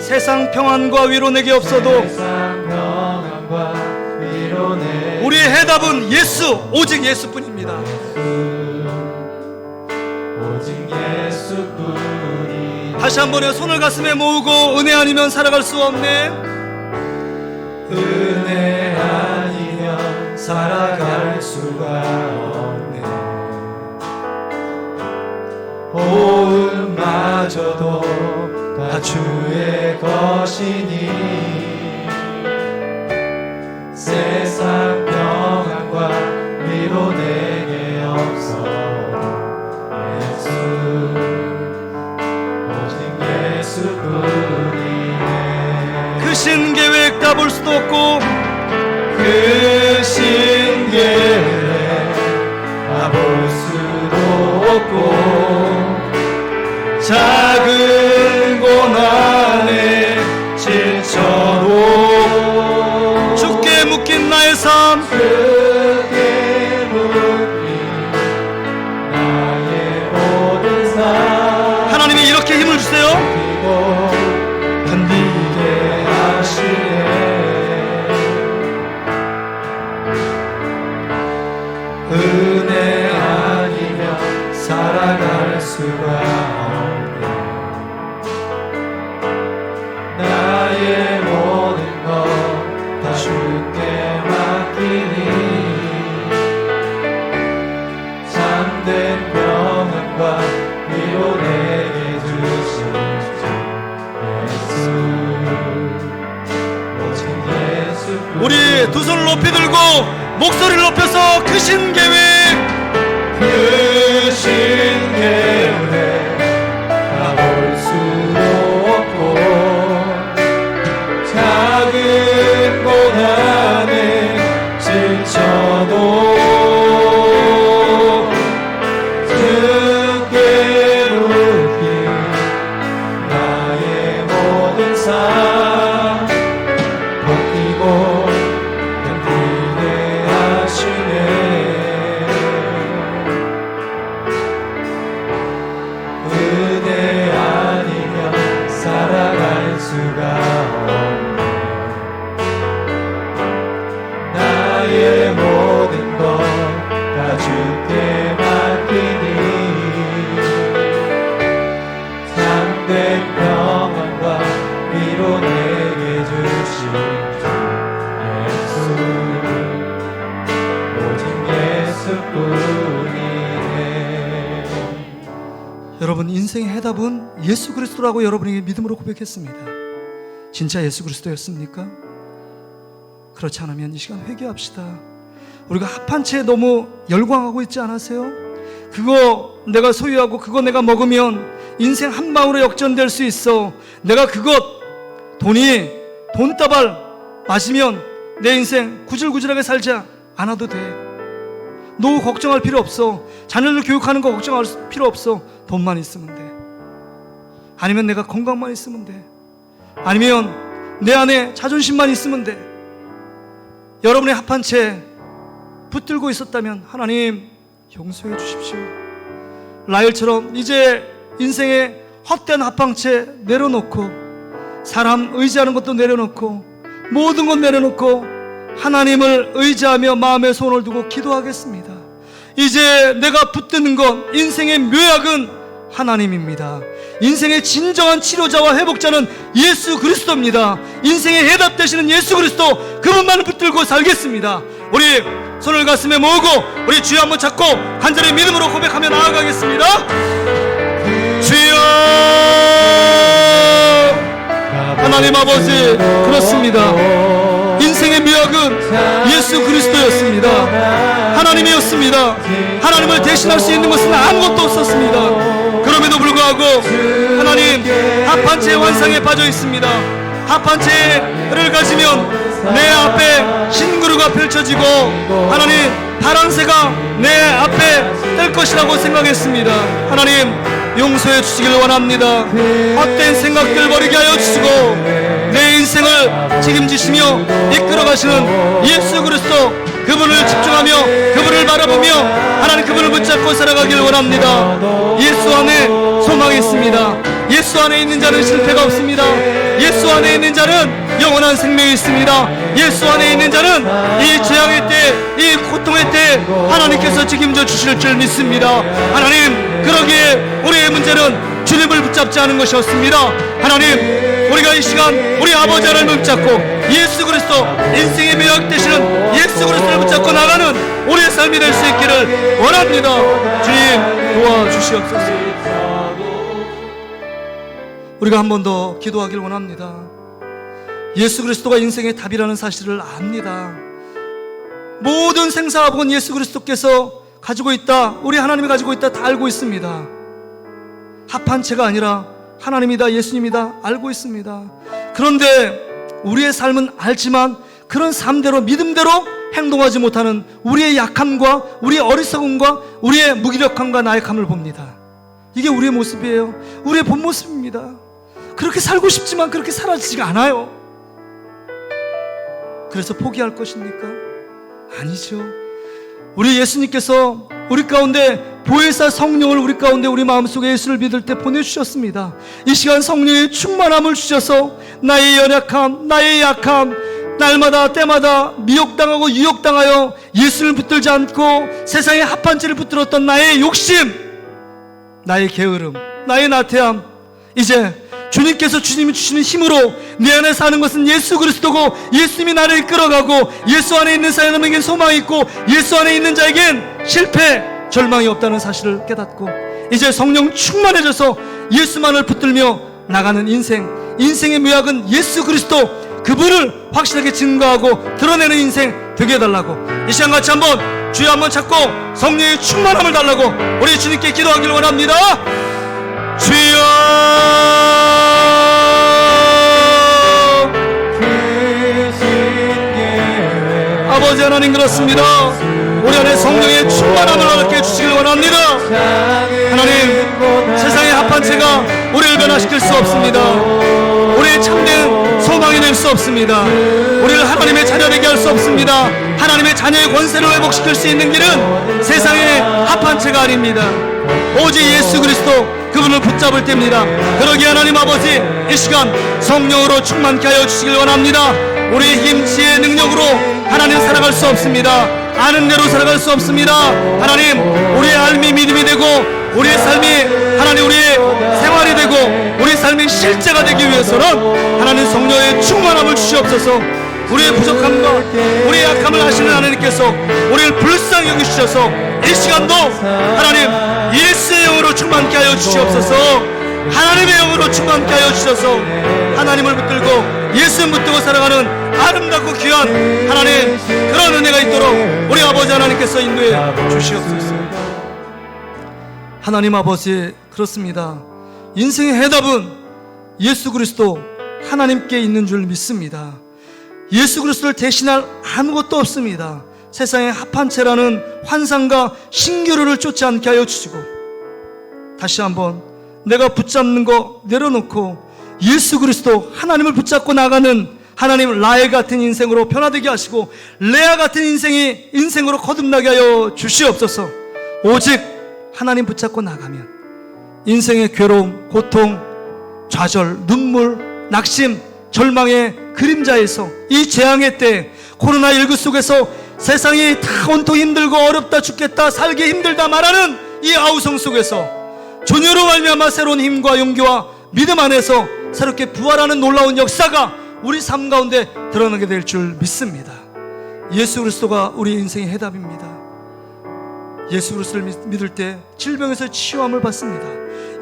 [SPEAKER 6] 세상 평안과 위로 내게 없어도
[SPEAKER 2] 세상 평안과 위로 내
[SPEAKER 6] 우리의 해답은 예수, 오직 예수뿐입니다.
[SPEAKER 2] 오직 예수뿐이.
[SPEAKER 6] 다시 한번요. 손을 가슴에 모으고 은혜 아니면 살아갈 수 없네.
[SPEAKER 2] 은혜 아니면 살아갈 수가 없네. 호흡마저도 다 주의 것이니 세상 평안과 위로 내게 없어. 예수 오직 예수뿐이네.
[SPEAKER 6] 크신 계획 다 볼 수도 없고
[SPEAKER 2] 크신 계획 다 볼 수도 없고 작은 고난에 지쳐도
[SPEAKER 6] 주께 묶인 나의 삶
[SPEAKER 2] 크게 묶인 나의 모든 삶
[SPEAKER 6] 하나님이 이렇게 힘을 주세요.
[SPEAKER 2] 견디게 하시네. 은혜 아니면 살아갈 수가 없네. 나의 모든 것 다 주께 맡기니 참된 평안과 위로 내게 주신 주 예수 오직 예수뿐.
[SPEAKER 6] 우리 두 손을 높이 들고 목소리를 높여서 크신 계획
[SPEAKER 2] 크신 계획 다 볼 수도 없고 작은 고난에 지쳐도 주께 묶인 나의 모든 삶 버티고 견디게 하시네. 은혜 아니면 살아갈 수가 없네. 나의 모든 것 다 주께 맡기니 참된 평안과 위로 내게 주신 주 예수 오직 예수뿐이네.
[SPEAKER 6] 여러분 인생의 해답은 예수 그리스도라고 여러분에게 믿음으로 고백했습니다. 진짜 예수 그리스도였습니까? 그렇지 않으면 이 시간 회개합시다. 우리가 합한 채 너무 열광하고 있지 않으세요? 그거 내가 소유하고 그거 내가 먹으면 인생 한 방으로 역전될 수 있어. 내가 그것 돈다발 맞으면 내 인생 구질구질하게 살지 않아도 돼. 노후 걱정할 필요 없어. 자녀들 교육하는 거 걱정할 필요 없어. 돈만 있으면 돼. 아니면 내가 건강만 있으면 돼. 아니면 내 안에 자존심만 있으면 돼. 여러분의 합한 채 붙들고 있었다면 하나님 용서해 주십시오. 라헬처럼 이제 인생의 헛된 합방채 내려놓고, 사람 의지하는 것도 내려놓고, 모든 것 내려놓고 하나님을 의지하며 마음에 손을 두고 기도하겠습니다. 이제 내가 붙드는 것, 인생의 묘약은 하나님입니다. 인생의 진정한 치료자와 회복자는 예수 그리스도입니다. 인생의 해답 되시는 예수 그리스도, 그분만을 붙들고 살겠습니다. 우리 손을 가슴에 모으고 우리 주여 한번 잡고 간절히 믿음으로 고백하며 나아가겠습니다. 주여, 하나님 아버지, 그렇습니다. 인생의 묘약은 예수 그리스도였습니다. 하나님이었습니다. 하나님을 대신할 수 있는 것은 아무것도 없었습니다. 그럼에도 불구하고 하나님 합한 채의 환상에 빠져 있습니다. 합한 채를 가지면 내 앞에 흰구루가 펼쳐지고 하나님 파란새가 내 앞에 뜰 것이라고 생각했습니다. 하나님 용서해 주시길 원합니다. 헛된 생각들 버리게 하여 주시고 내 인생을 책임지시며 이끌어 가시는 예수 그리스도, 그분을 집중하며 그분을 바라보며 하나님 그분을 붙잡고 살아가길 원합니다. 예수 안에 소망이 있습니다. 예수 안에 있는 자는 실패가 없습니다. 예수 안에 있는 자는 영원한 생명이 있습니다. 예수 안에 있는 자는 이 재앙의 때, 이 고통의 때 하나님께서 책임져 주실 줄 믿습니다. 하나님, 그러기에 우리의 문제는 주님을 붙잡지 않은 것이었습니다. 하나님, 우리가 이 시간 우리 아버지 하나님을 붙잡고 예수 그리스도, 인생의 묘약 되시는 예수 그리스도를 붙잡고 나가는 우리의 삶이 될 수 있기를 원합니다. 주님 도와주시옵소서. 우리가 한 번 더 기도하길 원합니다. 예수 그리스도가 인생의 답이라는 사실을 압니다. 모든 생사화복은 예수 그리스도께서 가지고 있다, 우리 하나님이 가지고 있다, 다 알고 있습니다. 합한 채가 아니라 하나님이다, 예수님이다 알고 있습니다. 그런데 우리의 삶은 알지만 그런 삶대로, 믿음대로 행동하지 못하는 우리의 약함과 우리의 어리석음과 우리의 무기력함과 나약함을 봅니다. 이게 우리의 모습이에요. 우리의 본 모습입니다. 그렇게 살고 싶지만 그렇게 살아지지가 않아요. 그래서 포기할 것입니까? 아니죠. 우리 예수님께서 우리 가운데 보혜사 성령을 우리 가운데, 우리 마음속에 예수를 믿을 때 보내주셨습니다. 이 시간 성령의 충만함을 주셔서 나의 연약함, 나의 약함, 날마다 때마다 미혹당하고 유혹당하여 예수를 붙들지 않고 세상의 합한 채를 붙들었던 나의 욕심, 나의 게으름, 나의 나태함, 이제 주님께서 주님이 주시는 힘으로 내 안에 사는 것은 예수 그리스도고, 예수님이 나를 이끌어가고, 예수 안에 있는 사람에겐 소망이 있고 예수 안에 있는 자에겐 실패, 절망이 없다는 사실을 깨닫고 이제 성령 충만해져서 예수만을 붙들며 나가는 인생, 인생의 묘약은 예수 그리스도, 그분을 확실하게 증거하고 드러내는 인생 되게 해달라고 이 시간 같이 한번 주여 한번 찾고 성령의 충만함을 달라고 우리 주님께 기도하기를 원합니다. 주여, 아버지 하나님, 그렇습니다. 우리 안에 성령의 충만함을 허락해 주시길 원합니다. 하나님, 세상의 합한 채가 우리를 변화시킬 수 없습니다. 우리의 참된 소망이 될 수 없습니다. 우리를 하나님의 자녀 되게 할 수 없습니다. 하나님의 자녀의 권세를 회복시킬 수 있는 길은 세상의 합한 채가 아닙니다. 오직 예수 그리스도, 그분을 붙잡을 때입니다. 그러기에 하나님 아버지, 이 시간 성령으로 충만케 하여 주시길 원합니다. 우리의 힘, 지혜, 능력으로 하나님 살아갈 수 없습니다. 아는 대로 살아갈 수 없습니다. 하나님, 우리의 삶이 믿음이 되고 우리의 삶이 하나님 우리의 생활이 되고 우리의 삶이 실제가 되기 위해서는 하나님 성령의 충만함을 주시옵소서. 우리의 부족함과 우리의 약함을 아시는 하나님께서 우리를 불쌍히 여기주셔서 이 시간도 하나님 예수의 영으로 충만케 하여 주시옵소서. 하나님의 영으로 충만케 하여 주셔서 하나님을 붙들고 예수 붙들고 살아가는 아름답고 귀한 하나님, 그런 은혜가 있도록 우리 아버지 하나님께서 인도해 주시옵소서. 하나님 아버지, 그렇습니다. 인생의 해답은 예수 그리스도, 하나님께 있는 줄 믿습니다. 예수 그리스도를 대신할 아무것도 없습니다. 세상의 합한 채라는 환상과 신기루를 쫓지 않게 하여 주시고, 다시 한번 내가 붙잡는 거 내려놓고 예수 그리스도 하나님을 붙잡고 나가는 하나님 라헬 같은 인생으로 변화되게 하시고, 레아 같은 인생으로 거듭나게 하여 주시옵소서. 오직 하나님 붙잡고 나가면 인생의 괴로움, 고통, 좌절, 눈물, 낙심, 절망의 그림자에서, 이 재앙의 때, 코로나19 속에서 세상이 다 온통 힘들고 어렵다 죽겠다 살기 힘들다 말하는 이 아우성 속에서 존유로 말미암아 새로운 힘과 용기와 믿음 안에서 새롭게 부활하는 놀라운 역사가 우리 삶 가운데 드러나게 될 줄 믿습니다. 예수 그리스도가 우리 인생의 해답입니다. 예수 그리스도를 믿을 때 질병에서 치유함을 받습니다.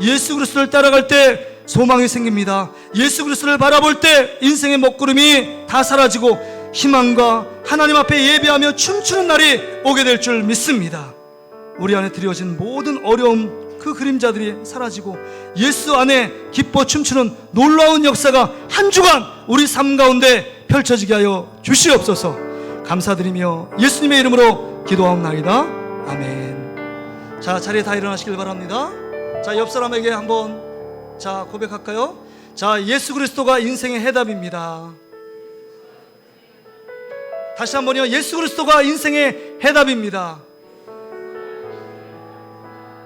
[SPEAKER 6] 예수 그리스도를 따라갈 때 소망이 생깁니다. 예수 그리스도를 바라볼 때 인생의 먹구름이 다 사라지고 희망과 하나님 앞에 예배하며 춤추는 날이 오게 될 줄 믿습니다. 우리 안에 드려진 모든 어려움, 그 그림자들이 사라지고 예수 안에 기뻐 춤추는 놀라운 역사가 한 주간 우리 삶 가운데 펼쳐지게 하여 주시옵소서. 감사드리며 예수님의 이름으로 기도하옵나이다. 아멘. 자, 자리에 다 일어나시길 바랍니다. 자, 옆 사람에게 한번 고백할까요? 자, 예수 그리스도가 인생의 해답입니다. 다시 한번요. 예수 그리스도가 인생의 해답입니다.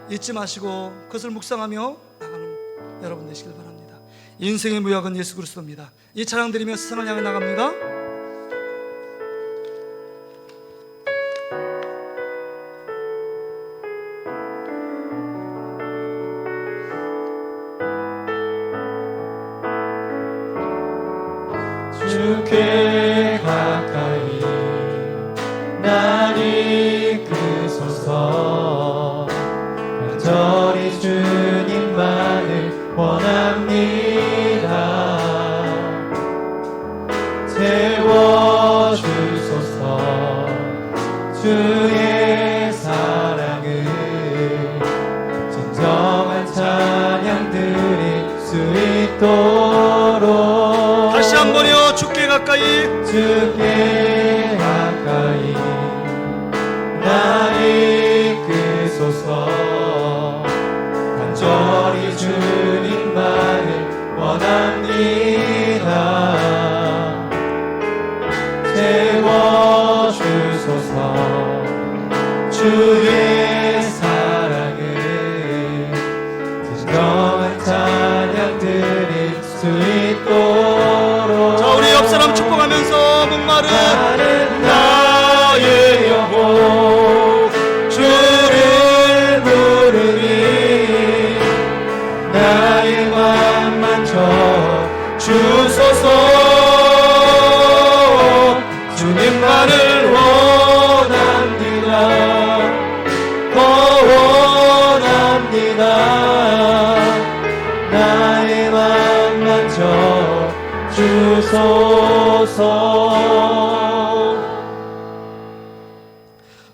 [SPEAKER 6] 잊지 마시고 그것을 묵상하며 나가는 여러분 되시길 바랍니다. 인생의 무역은 예수 그리스도입니다. 이 찬양 드리며 세상을 향해 나갑니다.
[SPEAKER 1] 주께 가까이 날 이끄소서. 간절히 주님만을 원합니다. 채워주소서. 주의 사랑을 진정한 찬양 드릴 수 있도록.
[SPEAKER 6] 다시 한번요. 주께 가까이,
[SPEAKER 1] 주께 가까이 날 이끄소서. 간절히 주님만을 원합니다. 채워주소서. 주의 사랑을 진정한 찬양 드릴 수 있도록.
[SPEAKER 6] 자, 우리 옆 사람 축복하면서 목마른
[SPEAKER 1] 나의 영혼 주를 부르니 나의 맘 만져 주소서. 주님만을 원합니다. 더 원합니다. 나의 맘 만져 주소서.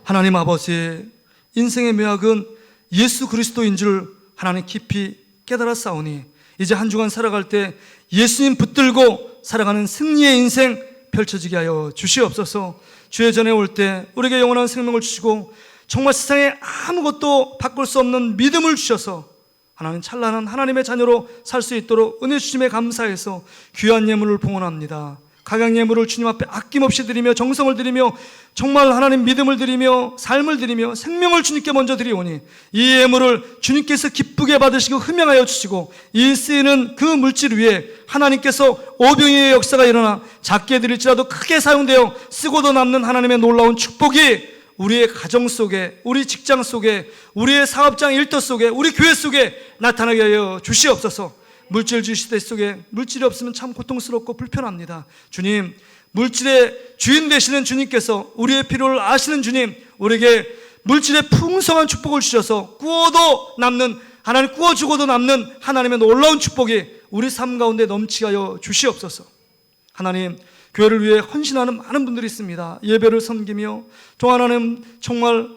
[SPEAKER 6] 하나님 아버지, 인생의 묘약은 예수 그리스도인 줄 하나님 깊이 깨달았사오니 이제 한 주간 살아갈 때 예수님 붙들고 살아가는 승리의 인생 펼쳐지게 하여 주시옵소서. 주의 전에 올 때 우리에게 영원한 생명을 주시고 정말 세상에 아무것도 바꿀 수 없는 믿음을 주셔서 하나님 찬란한 하나님의 자녀로 살 수 있도록 은혜 주심에 감사해서 귀한 예물을 봉헌합니다. 각양 예물을 주님 앞에 아낌없이 드리며 정성을 드리며 정말 하나님 믿음을 드리며 삶을 드리며 생명을 주님께 먼저 드리오니 이 예물을 주님께서 기쁘게 받으시고 흠양하여 주시고 이 쓰이는 그 물질 위에 하나님께서 오병이의 역사가 일어나 작게 드릴지라도 크게 사용되어 쓰고도 남는 하나님의 놀라운 축복이 우리의 가정 속에, 우리 직장 속에, 우리의 사업장 일터 속에, 우리 교회 속에 나타나게 하여 주시옵소서. 물질주의 시대 속에 물질이 없으면 참 고통스럽고 불편합니다. 주님, 물질의 주인 되시는 주님께서 우리의 필요를 아시는 주님, 우리에게 물질의 풍성한 축복을 주셔서 구워도 남는, 하나님 구워주고도 남는 하나님의 놀라운 축복이 우리 삶 가운데 넘치게 하여 주시옵소서. 하나님, 교회를 위해 헌신하는 많은 분들이 있습니다. 예배를 섬기며 또 하나님 정말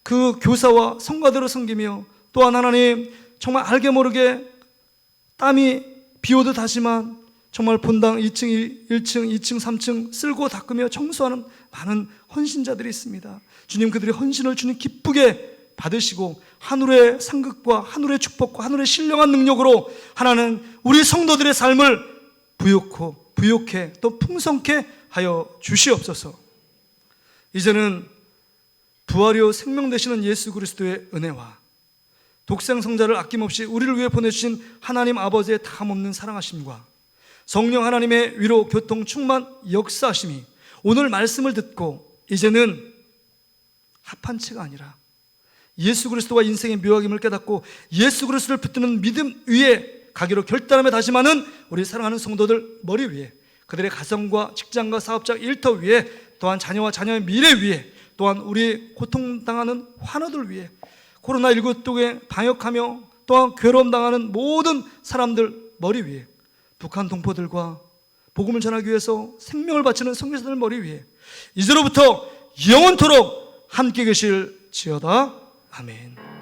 [SPEAKER 6] 그 교사와 성가대로 섬기며 또한 하나님 정말 알게 모르게 땀이 비 오듯 하지만 정말 본당 2층, 1층, 2층, 3층 쓸고 닦으며 청소하는 많은 헌신자들이 있습니다. 주님, 그들의 헌신을 주님 기쁘게 받으시고 하늘의 상급과 하늘의 축복과 하늘의 신령한 능력으로 하나는 우리 성도들의 삶을 부욕해 또 풍성케 하여 주시옵소서. 이제는 부활이요 생명 되시는 예수 그리스도의 은혜와 독생성자를 아낌없이 우리를 위해 보내주신 하나님 아버지의 다함없는 사랑하심과 성령 하나님의 위로 교통 충만 역사하심이 오늘 말씀을 듣고 이제는 합한 채가 아니라 예수 그리스도와 인생의 묘하임을 깨닫고 예수 그리스도를 붙드는 믿음 위에 가기로 결단하며 다짐하는 우리 사랑하는 성도들 머리 위에, 그들의 가정과 직장과 사업자 일터 위에, 또한 자녀와 자녀의 미래 위에, 또한 우리 고통당하는 환우들 위에, 코로나19 쪽에 방역하며 또한 괴로움 당하는 모든 사람들 머리 위에, 북한 동포들과 복음을 전하기 위해서 생명을 바치는 선교사들 머리 위에 이제로부터 영원토록 함께 계실지어다. 아멘.